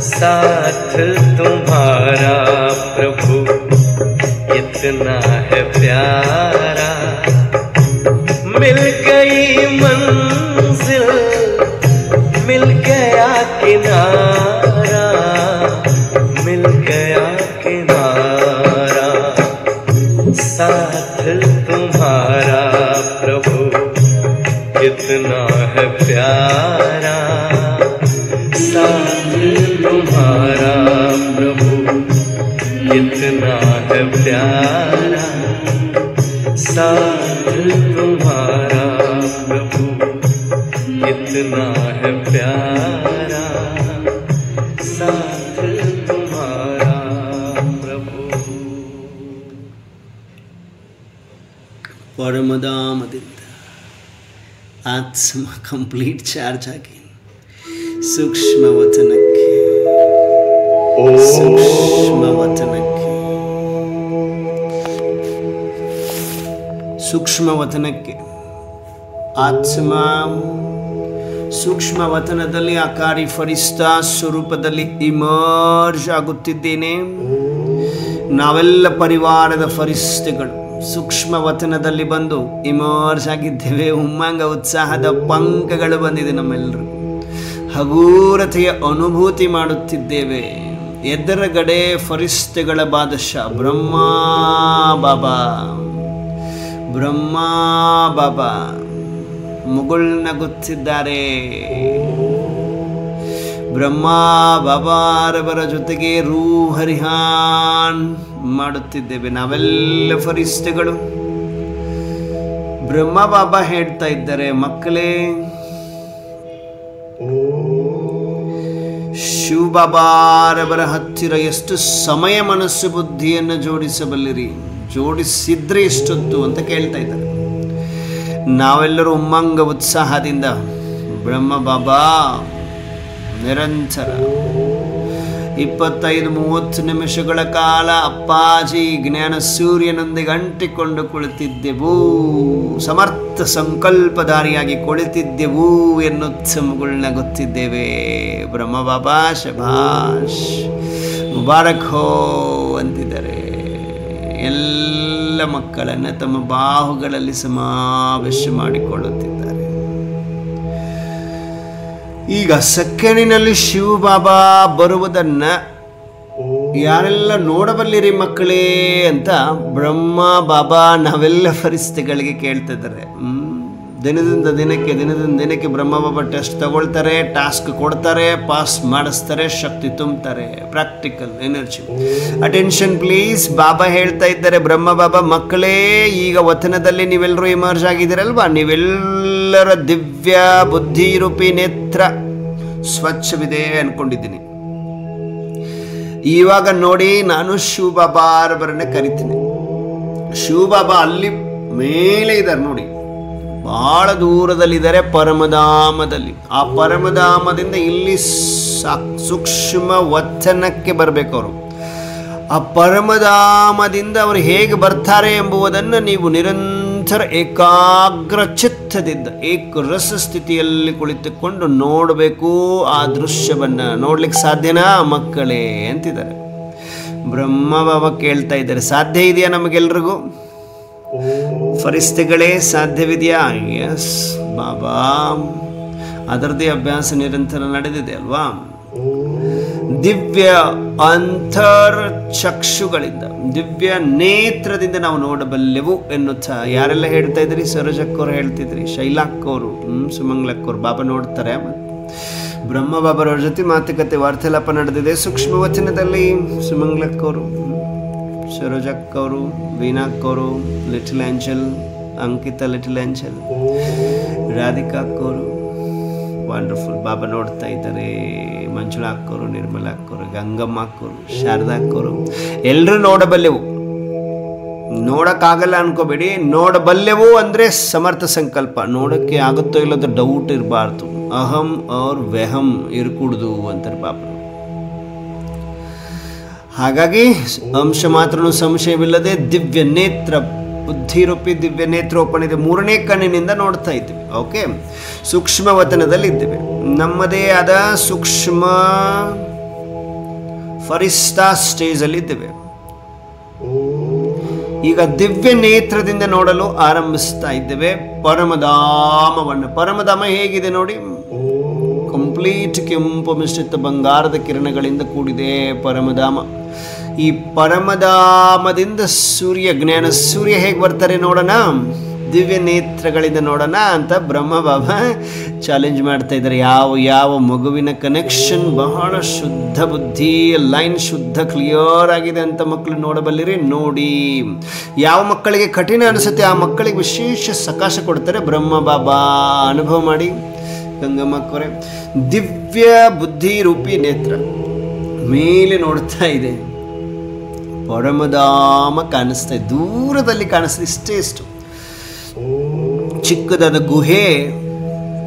साथ तुम्हारा प्रभु कितना है प्यारा। मिल गई मंजिल मिल गया किनारा, मिल गया किनारा। साथ तुम्हारा प्रभु कितना है प्यारा। साथ तुम्हारा प्रभु कितना है प्यारा। साथ तुम्हारा प्रभु कितना है प्यारा। साथ तुम्हारा प्रभु। ಪರಮಧಾಮದಿಂದ ಆತ್ಮ ಕಂಪ್ಲೀಟ್ ಚಾರ್ಜ್ ಆಗಿ ಸೂಕ್ಷ್ಮ ವತನಕ್ಕೆ, ಸೂಕ್ಷ್ಮ ವತನಕ್ಕೆ, ಸೂಕ್ಷ್ಮ ವತನಕ್ಕೆ. ಆತ್ಮ ಸೂಕ್ಷ್ಮ ವತನದಲ್ಲಿ ಆಕಾರಿ ಫರಿಸ್ತಾ ಸ್ವರೂಪದಲ್ಲಿ ಇಮರ್ಜ್ ಆಗುತ್ತಿದ್ದೇನೆ. ನಾವೆಲ್ಲ ಪರಿವಾರದ ಫರಿಸ್ತೆಗಳು ಸೂಕ್ಷ್ಮ ವತನದಲ್ಲಿ ಬಂದು ಇಮರ್ಜ್ ಆಗಿದ್ದೇವೆ. ಉಮ್ಮಂಗ ಉತ್ಸಾಹದ ಪಂಕಗಳು ಬಂದಿದೆ ನಮ್ಮೆಲ್ಲರೂ. ಹಗೂರತೆಯ ಅನುಭೂತಿ ಮಾಡುತ್ತಿದ್ದೇವೆ. ಎದುರುಗಡೆ ಫರಿಸ್ತೆಗಳ ಬಾದಶಾ ಬ್ರಹ್ಮ ಬಾಬಾ, ಬ್ರಹ್ಮ ಬಾಬಾ ಮುಗುಳ್ನಗುತ್ತಿದ್ದಾರೆ. ಬ್ರಹ್ಮ ಬಾಬಾರವರ ಜೊತೆಗೆ ರೂಹರಿಹಾನ್ ಮಾಡುತ್ತಿದ್ದೇವೆ ನಾವೆಲ್ಲ ಫರಿಸ್ತೆಗಳು. ಬ್ರಹ್ಮ ಬಾಬಾ ಹೇಳ್ತಾ ಇದ್ದಾರೆ, ಮಕ್ಕಳೇ, ಶಿವ ಬಾಬಾರವರ ಹತ್ತಿರ ಎಷ್ಟು ಸಮಯ ಮನಸ್ಸು ಬುದ್ಧಿಯನ್ನು ಜೋಡಿಸಬಲ್ಲಿರಿ, ಜೋಡಿಸಿದ್ರೆ ಎಷ್ಟೊತ್ತು ಅಂತ ಕೇಳ್ತಾ ಇದ್ದಾರೆ. ನಾವೆಲ್ಲರೂ ಉಮ್ಮಂಗ ಉತ್ಸಾಹದಿಂದ ಬ್ರಹ್ಮ ಬಾಬಾ ನಿರಂತರ 25-30 ನಿಮಿಷಗಳ ಕಾಲ ಅಪ್ಪಾಜಿ ಜ್ಞಾನ ಸೂರ್ಯನೊಂದಿಗೆ ಅಂಟಿಕೊಂಡು ಕುಳಿತಿದ್ದೆವು, ಸಮರ್ಥ ಸಂಕಲ್ಪಧಾರಿಯಾಗಿ ಕುಳಿತಿದ್ದೆವು ಎನ್ನುತ್ಸಮಗಳನ್ನ ಗೊತ್ತಿದ್ದೇವೆ. ಬ್ರಹ್ಮ ಬಾಬಾ ಶಭಾಷ್. ಮುಬಾರಕ್ ಹೋ ಅಂತಿದ್ದಾರೆ. ಎಲ್ಲ ಮಕ್ಕಳನ್ನು ತಮ್ಮ ಬಾಹುಗಳಲ್ಲಿ ಸಮಾವೇಶ ಮಾಡಿಕೊಳ್ಳುತ್ತಿದ್ದಾರೆ. ಈಗ ಸೆಕೆಂಡಿನಲ್ಲಿ ಶಿವಬಾಬಾ ಬರುವುದನ್ನ ಯಾರೆಲ್ಲ ನೋಡಬಲ್ಲಿರಿ ಮಕ್ಕಳೇ ಅಂತ ಬ್ರಹ್ಮ ಬಾಬಾ ನಾವೆಲ್ಲ ಫರಿಸ್ತಿಗಳಿಗೆ ಕೇಳ್ತಿದ್ದಾರೆ. ದಿನದಿಂದ ದಿನಕ್ಕೆ ಬ್ರಹ್ಮ ಬಾಬಾ ಟೆಸ್ಟ್ ತಗೊಳ್ತಾರೆ, ಟಾಸ್ಕ್ ಕೊಡ್ತಾರೆ, ಪಾಸ್ ಮಾಡಿಸ್ತಾರೆ, ಶಕ್ತಿ ತುಂಬುತ್ತಾರೆ. Practical energy. Attention please. Baba ಹೇಳ್ತಾ ಇದ್ದಾರೆ, ಬ್ರಹ್ಮ ಬಾಬಾ ಮಕ್ಕಳೇ, ಈಗ ವತನದಲ್ಲಿ ನೀವೆಲ್ಲರೂ ಇಮರ್ಜ್ ಆಗಿದ್ದೀರಲ್ವಾ, ನೀವೆಲ್ಲರ ದಿವ್ಯ ಬುದ್ಧಿ ರೂಪಿ ನೇತ್ರ ಸ್ವಚ್ಛವಿದೆ ಅನ್ಕೊಂಡಿದ್ದೀನಿ. ಇವಾಗ ನೋಡಿ, ನಾನು ಶಿವಬಾಬಾರವರನ್ನ ಕರಿತೀನಿ. ಶಿವಬಾಬಾ ಅಲ್ಲಿ ಮೇಲೆ ಇದ್ದಾರೆ ನೋಡಿ, ಬಹಳ ದೂರದಲ್ಲಿದ್ದಾರೆ, ಪರಮಧಾಮದಲ್ಲಿ. ಆ ಪರಮಧಾಮದಿಂದ ಇಲ್ಲಿ ಸೂಕ್ಷ್ಮ ವಚನಕ್ಕೆ ಬರಬೇಕು ಅವರು. ಆ ಪರಮಧಾಮದಿಂದ ಅವರು ಹೇಗೆ ಬರ್ತಾರೆ ಎಂಬುದನ್ನು ನೀವು ನಿರಂತರ ಏಕಾಗ್ರ ಚಿತ್ತದಿಂದ ಏಕರಸ ಸ್ಥಿತಿಯಲ್ಲಿ ಕುಳಿತುಕೊಂಡು ನೋಡಬೇಕು. ಆ ದೃಶ್ಯವನ್ನು ನೋಡ್ಲಿಕ್ಕೆ ಸಾಧ್ಯನಾ ಮಕ್ಕಳೇ ಅಂತಿದ್ದಾರೆ. ಬ್ರಹ್ಮ ಬಾಬಾ ಕೇಳ್ತಾ ಇದ್ದಾರೆ, ಸಾಧ್ಯ ಇದೆಯಾ ನಮಗೆಲ್ರಿಗೂ? ಫರಿಸ್ತೆಗಳೇ ಸಾಧ್ಯವಿದೆಯಾ? ಎಸ್ ಬಾಬಾ, ಅದರದೇ ಅಭ್ಯಾಸ ನಿರಂತರ ನಡೆದಿದೆ ಅಲ್ವಾ. ದಿವ್ಯ ಅಂತರ್ ಚಕ್ಷುಗಳಿಂದ, ದಿವ್ಯ ನೇತ್ರದಿಂದ ನಾವು ನೋಡಬಲ್ಲೆವು ಎನ್ನುತ್ತಾ ಯಾರೆಲ್ಲ ಹೇಳ್ತಾ ಇದ್ರಿ? ಸರೋಜಕ್ಕವ್ರು ಹೇಳ್ತಿದ್ರಿ, ಶೈಲಾಕ್ಕವರು, ಸುಮಂಗ್ಲಕ್ಕವ್ರು. ಬಾಬಾ ನೋಡ್ತಾರೆ. ಬ್ರಹ್ಮ ಬಾಬರವ್ರ ಜೊತೆ ಮಾತುಕತೆ ವಾರ್ತಾಲಾಪ ನಡೆದಿದೆ ಸೂಕ್ಷ್ಮ ವಚನದಲ್ಲಿ. ಸುಮಂಗ್ಲಕ್ಕವರು, ಸರೋಜಕ್ಕವರು, ವೀಣಾಕ್ಕವರು, ಲಿಟಲ್ ಆಂಜಲ್, ಅಂಕಿತಾ ಲಿಟಲ್ ಆಂಜಲ್, ರಾಧಿಕಾಕ್ಕವರು, ವಂಡರ್ಫುಲ್. ಬಾಬಾ ನೋಡ್ತಾ ಇದ್ದಾರೆ. ಮಂಜುಳಾ ಅಕ್ಕವರು, ನಿರ್ಮಲಾ ಅಕ್ಕವರು, ಗಂಗಮ್ಮ ಅಕ್ಕವರು, ಶಾರದಾ ಅಕ್ಕವರು, ಎಲ್ಲರೂ ನೋಡಬಲ್ಲೆವು. ನೋಡಕ್ಕಾಗಲ್ಲ ಅನ್ಕೋಬೇಡಿ, ನೋಡಬಲ್ಲೆವು ಅಂದರೆ ಸಮರ್ಥ ಸಂಕಲ್ಪ. ನೋಡಕ್ಕೆ ಆಗುತ್ತೋ ಇಲ್ಲದ ಡೌಟ್ ಇರಬಾರ್ದು. ಅಹಂ ಅವ್ರ ವೆಹಂ ಇರ್ಕೂಡ್ದು ಅಂತಾರೆ ಬಾಬಾ. ಹಾಗಾಗಿ ಅಂಶ ಮಾತ್ರನೂ ಸಂಶಯವಿಲ್ಲದೆ ದಿವ್ಯ ನೇತ್ರ, ಬುದ್ಧಿರೂಪಿ ದಿವ್ಯ ನೇತ್ರ ಓಪನ್ ಇದೆ. ಮೂರನೇ ಕಣ್ಣಿನಿಂದ ನೋಡ್ತಾ ಇದ್ದೀವಿ. ಓಕೆ, ಸೂಕ್ಷ್ಮ ವತನದಲ್ಲಿ ಇದ್ದೇವೆ. ನಮ್ಮದೇ ಆದ ಸೂಕ್ಷ್ಮ ಫರಿಸ್ತಾ ಸ್ಟೇಜ್ ಅಲ್ಲಿ ಇದ್ದೇವೆ. ಈಗ ದಿವ್ಯ ನೇತ್ರದಿಂದ ನೋಡಲು ಆರಂಭಿಸ್ತಾ ಇದ್ದೇವೆ ಪರಮಧಾಮವನ್ನು. ಪರಮಧಾಮ ಹೇಗಿದೆ ನೋಡಿ, ಕಂಪ್ಲೀಟ್ ಕೆಂಪು ಮಿಶ್ರಿತ ಬಂಗಾರದ ಕಿರಣಗಳಿಂದ ಕೂಡಿದೆ ಪರಮಧಾಮ. ಈ ಪರಮಧಾಮದಿಂದ ಸೂರ್ಯ, ಜ್ಞಾನ ಸೂರ್ಯ ಹೇಗೆ ಬರ್ತಾರೆ ನೋಡೋಣ, ದಿವ್ಯ ನೇತ್ರಗಳಿಂದ ನೋಡೋಣ ಅಂತ ಬ್ರಹ್ಮ ಬಾಬಾ ಚಾಲೆಂಜ್ ಮಾಡ್ತಾ ಇದ್ದಾರೆ. ಯಾವ ಮಗುವಿನ ಕನೆಕ್ಷನ್ ಬಹಳ ಶುದ್ಧ ಬುದ್ಧಿ, ಲೈನ್ ಶುದ್ಧ ಕ್ಲಿಯರ್ ಆಗಿದೆ ಅಂತ ಮಕ್ಕಳು ನೋಡಬಲ್ಲಿರಿ, ನೋಡಿ. ಯಾವ ಮಕ್ಕಳಿಗೆ ಕಠಿಣ ಅನಿಸುತ್ತೆ ಆ ಮಕ್ಕಳಿಗೆ ವಿಶೇಷ ಸಕಾಶ ಕೊಡ್ತಾರೆ ಬ್ರಹ್ಮ ಬಾಬಾ. ಅನುಭವ ಮಾಡಿ ಗಂಗಮ್ಮಕ್ಕವರೇ. ದಿವ್ಯ ಬುದ್ಧಿ ರೂಪಿ ನೇತ್ರ ಮೇಲೆ ನೋಡ್ತಾ ಇದೆ. ಪರಮಧಾಮ ಕಾಣಿಸ್ತಾ ಇದೆ, ದೂರದಲ್ಲಿ ಕಾಣಿಸ್ತದೆ. ಇಷ್ಟು ಚಿಕ್ಕದಾದ ಗುಹೆ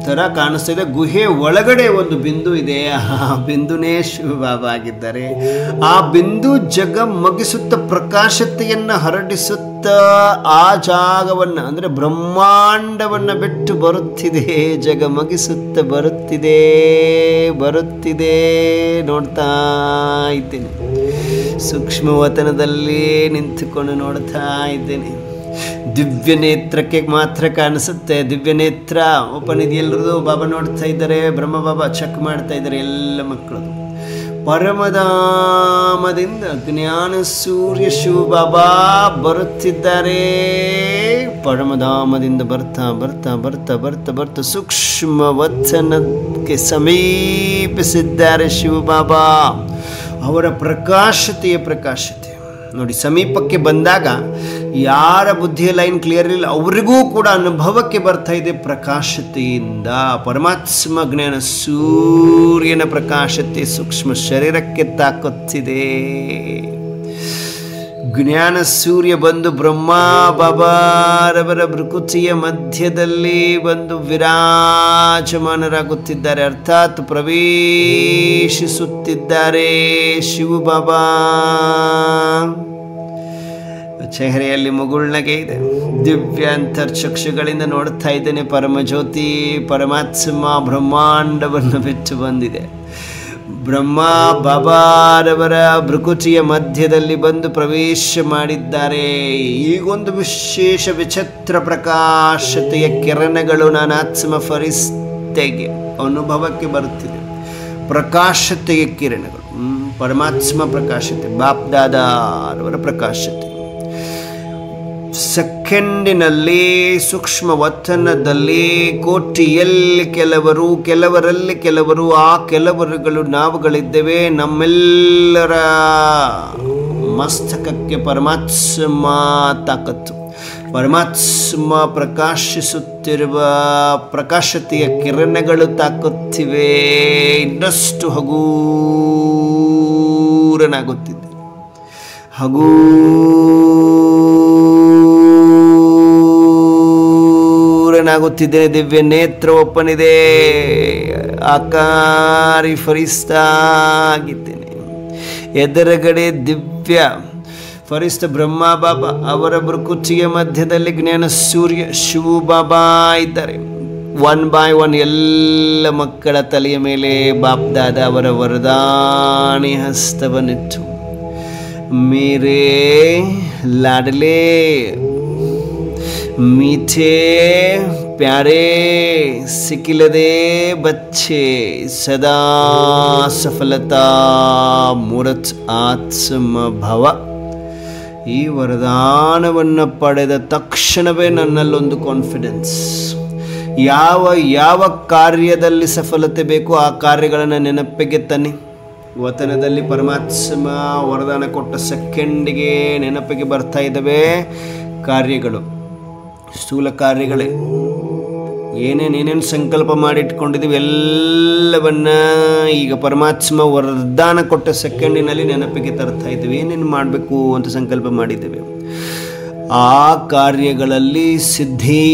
ತರ ಕಾಣಿಸ್ತಾ ಇದೆ. ಗುಹೆ ಒಳಗಡೆ ಒಂದು ಬಿಂದು ಇದೆ. ಆ ಬಿಂದುನೇ ಶಿವಬಾಬಾ ಆಗಿದ್ದಾರೆ. ಆ ಬಿಂದು ಜಗ ಮಗಿಸುತ್ತ ಪ್ರಕಾಶತೆಯನ್ನ ಹರಡಿಸುತ್ತ ಆ ಜಾಗವನ್ನ, ಅಂದ್ರೆ ಬ್ರಹ್ಮಾಂಡವನ್ನ ಬಿಟ್ಟು ಬರುತ್ತಿದೆ. ಜಗ ಮಗಿಸುತ್ತ ಬರುತ್ತಿದೆ ನೋಡ್ತಾ ಇದ್ದೇನೆ. ಸೂಕ್ಷ್ಮ ವತನದಲ್ಲಿ ನಿಂತುಕೊಂಡು ನೋಡ್ತಾ ಇದ್ದೇನೆ. ದಿವ್ಯ ನೇತ್ರಕ್ಕೆ ಮಾತ್ರ ಕಾಣಿಸುತ್ತೆ. ದಿವ್ಯ ನೇತ್ರ ಓಪನ್ ಇದೆಯಲ್ಲರದು. ಬಾಬಾ ನೋಡ್ತಾ ಇದ್ದಾರೆ, ಬ್ರಹ್ಮ ಬಾಬಾ ಚೆಕ್ ಮಾಡ್ತಾ ಇದ್ದಾರೆ ಎಲ್ಲ ಮಕ್ಕಳದು. ಪರಮಧಾಮದಿಂದ ಜ್ಞಾನ ಸೂರ್ಯ ಶಿವಬಾಬಾ ಬರುತ್ತಿದ್ದಾರೆ. ಪರಮಧಾಮದಿಂದ ಬರ್ತಾ ಸೂಕ್ಷ್ಮ ವಚನಕ್ಕೆ ಸಮೀಪಿಸಿದ್ದಾರೆ ಶಿವಬಾಬಾ. ಅವರ ಪ್ರಕಾಶತೆ ನೋಡಿ. ಸಮೀಪಕ್ಕೆ ಬಂದಾಗ ಯಾರ ಬುದ್ಧಿಯ ಲೈನ್ ಕ್ಲಿಯರ್ ಇಲ್ಲ ಅವರಿಗೂ ಕೂಡ ಅನುಭವಕ್ಕೆ ಬರ್ತಾ ಇದೆ ಪ್ರಕಾಶತೆಯಿಂದ. ಪರಮಾತ್ಮ ಜ್ಞಾನ ಸೂರ್ಯನ ಪ್ರಕಾಶತೆ ಸೂಕ್ಷ್ಮ ಶರೀರಕ್ಕೆ ತಾಕುತ್ತಿದೆ. ಜ್ಞಾನ ಸೂರ್ಯ ಬಂದು ಬ್ರಹ್ಮ ಬಾಬಾರವರ ಭೃಕುಟಿಯ ಮಧ್ಯದಲ್ಲಿ ಬಂದು ವಿರಾಜಮಾನರಾಗುತ್ತಿದ್ದಾರೆ, ಅರ್ಥಾತ್ ಪ್ರವೇಶಿಸುತ್ತಿದ್ದಾರೆ ಶಿವಬಾಬಾ. ಚೆಹರೆಯಲ್ಲಿ ಮುಗುಳ್ನಗೆ ಇದೆ. ದಿವ್ಯ ಅಂತರ್ಚಕ್ಷುಗಳಿಂದ ನೋಡ್ತಾ ಇದ್ದೇನೆ. ಪರಮಜ್ಯೋತಿ ಪರಮಾತ್ಮ ಬ್ರಹ್ಮಾಂಡವನ್ನು ಬಿಟ್ಟು ಬಂದಿದೆ. ಬ್ರಹ್ಮ ಬಾಬಾರವರ ಭೃಕುಟಿಯ ಮಧ್ಯದಲ್ಲಿ ಬಂದು ಪ್ರವೇಶ ಮಾಡಿದ್ದಾರೆ. ಈಗೊಂದು ವಿಶೇಷ ವಿಚಿತ್ರ ಪ್ರಕಾಶತೆಯ ಕಿರಣಗಳು ನನ್ನ ಆತ್ಮ ಫರಿಸ್ತೆಗೆ ಅನುಭವಕ್ಕೆ ಬರುತ್ತಿದೆ. ಪ್ರಕಾಶತೆಯ ಕಿರಣಗಳು, ಪರಮಾತ್ಮ ಪ್ರಕಾಶತೆ, ಬಾಪ್ ದಾದಾರವರ ಪ್ರಕಾಶತೆ. ಸೆಕೆಂಡಿನಲ್ಲಿ ಸೂಕ್ಷ್ಮ ವತನದಲ್ಲಿ ಕೋಟಿಯಲ್ಲಿ ಕೆಲವರಲ್ಲಿ ಕೆಲವರು, ಆ ಕೆಲವರುಗಳು ನಾವುಗಳಿದ್ದೇವೆ. ನಮ್ಮೆಲ್ಲರ ಮಸ್ತಕಕ್ಕೆ ಪರಮಾತ್ಮ ತಾಕತ್ತು, ಪರಮಾತ್ಮ ಪ್ರಕಾಶಿಸುತ್ತಿರುವ ಪ್ರಕಾಶತೆಯ ಕಿರಣಗಳು ತಾಕುತ್ತಿವೆ. ಇನ್ನಷ್ಟು ಹಗೂರನಾಗುತ್ತಿದೆ, ಹಗೂರನಾಗುತ್ತಿದ್ದೇನೆ. ದಿವ್ಯ ನೇತ್ರ ಒಪ್ಪನಿದೆ, ಆಕಾರಿ ಫರಿಸ್ತಾಗಿದ್ದೇನೆ. ಎದುರುಗಡೆ ದಿವ್ಯ ಫರಿಸ್ತ ಬ್ರಹ್ಮ ಬಾಬಾ, ಅವರ ಭೃಕುಟಿಯ ಮಧ್ಯದಲ್ಲಿ ಜ್ಞಾನ ಸೂರ್ಯ ಶಿವ ಬಾಬಾ ಇದ್ದಾರೆ. 1 by 1 ಎಲ್ಲ ಮಕ್ಕಳ ತಲೆಯ ಮೇಲೆ ಬಾಪ್ ದಾದ ಅವರ ವರದಾನಿ ಹಸ್ತವನ್ನಿಟ್ಟು, ಮೇರೆ ಲಾಡಲೆ मीठे प्यारे सिकिलदे बच्चे, सदा सफलता मूर्त आत्म भव. ಈ ವರದಾನವನ್ನು ಪಡೆದ ತಕ್ಷಣವೇ ನನ್ನಲ್ಲೊಂದು ಕಾನ್ಫಿಡೆನ್ಸ್. ಯಾವ ಕಾರ್ಯದಲ್ಲಿ ಸಫಲತೆ ಬೇಕೋ ಆ ಕಾರ್ಯಗಳನ್ನು ನೆನಪಿಗೆ ತನ್ನಿ. ವತನದಲ್ಲಿ ಪರಮಾತ್ಮ ವರದಾನ ಕೊಟ್ಟ ಸೆಕೆಂಡಿಗೆ ನೆನಪಿಗೆ ಬರ್ತಾ ಇದ್ದಾವೆ ಕಾರ್ಯಗಳು, ಸ್ಥೂಲ ಕಾರ್ಯಗಳೇ. ಏನೇನು ಸಂಕಲ್ಪ ಮಾಡಿಟ್ಕೊಂಡಿದ್ದೀವಿ ಎಲ್ಲವನ್ನ ಈಗ ಪರಮಾತ್ಮ ವರದಾನ ಕೊಟ್ಟ ಸೆಕೆಂಡಿನಲ್ಲಿ ನೆನಪಿಗೆ ತರ್ತಾ ಇದ್ದೀವಿ. ಏನೇನು ಮಾಡಬೇಕು ಅಂತ ಸಂಕಲ್ಪ ಮಾಡಿದ್ದೇವೆ ಆ ಕಾರ್ಯಗಳಲ್ಲಿ ಸಿದ್ಧಿ,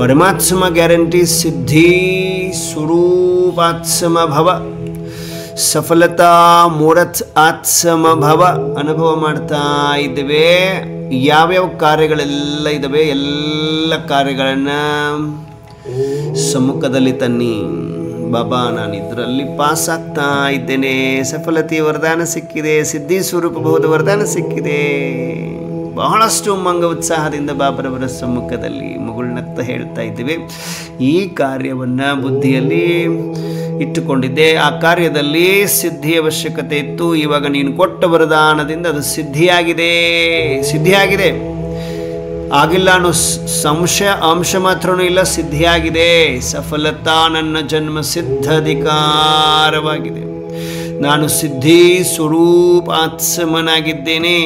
ಪರಮಾತ್ಮ ಗ್ಯಾರಂಟಿ ಸಿದ್ಧಿ ಸ್ವರೂಪಾತ್ಮ ಭವ, ಸಫಲತಾ ಮೂರತ್ ಆತ್ಮ ಭವ ಅನುಭವ ಮಾಡ್ತಾ ಇದ್ದೇವೆ. ಯಾವ್ಯಾವ ಕಾರ್ಯಗಳೆಲ್ಲ ಇದ್ದಾವೆ ಎಲ್ಲ ಕಾರ್ಯಗಳನ್ನು ಸಮ್ಮುಖದಲ್ಲಿ ತನ್ನಿ. ಬಾಬಾ, ನಾನು ಇದರಲ್ಲಿ ಪಾಸ್ ಆಗ್ತಾ ಇದ್ದೇನೆ, ಸಫಲತೆಯ ವರದಾನ ಸಿಕ್ಕಿದೆ, ಸಿದ್ಧಿ ಸ್ವರೂಪಬಹುದು ವರದಾನ ಸಿಕ್ಕಿದೆ. ಬಹಳಷ್ಟು ಉಮ್ಮಂಗ ಉತ್ಸಾಹದಿಂದ ಬಾಬರವರ ಸಮ್ಮುಖದಲ್ಲಿ ಮುಗುಳ್ನತ್ತ ಹೇಳ್ತಾ ಇದ್ದೇವೆ. ಈ ಕಾರ್ಯವನ್ನು ಬುದ್ಧಿಯಲ್ಲಿ ಇಟ್ಟುಕೊಂಡಿದ್ದೆ, ಆ ಕಾರ್ಯದಲ್ಲಿ ಸಿದ್ಧಿ ಅವಶ್ಯಕತೆ ಇತ್ತು. ಇವಾಗ ನೀನು ಕೊಟ್ಟ ವರದಾನದಿಂದ ಅದು ಸಿದ್ಧಿಯಾಗಿದೆ ಆಗಿಲ್ಲ ಅನ್ನೋ ಸಂಶಯ ಅಂಶ ಮಾತ್ರನೂ ಇಲ್ಲ, ಸಿದ್ಧಿಯಾಗಿದೆ. ಸಫಲತಾ ನನ್ನ ಜನ್ಮ ಸಿದ್ಧಾಧಿಕಾರವಾಗಿದೆ. ನಾನು ಸಿದ್ಧಿ ಸ್ವರೂಪಾತ್ಮನಾಗಿದ್ದೇನೆ,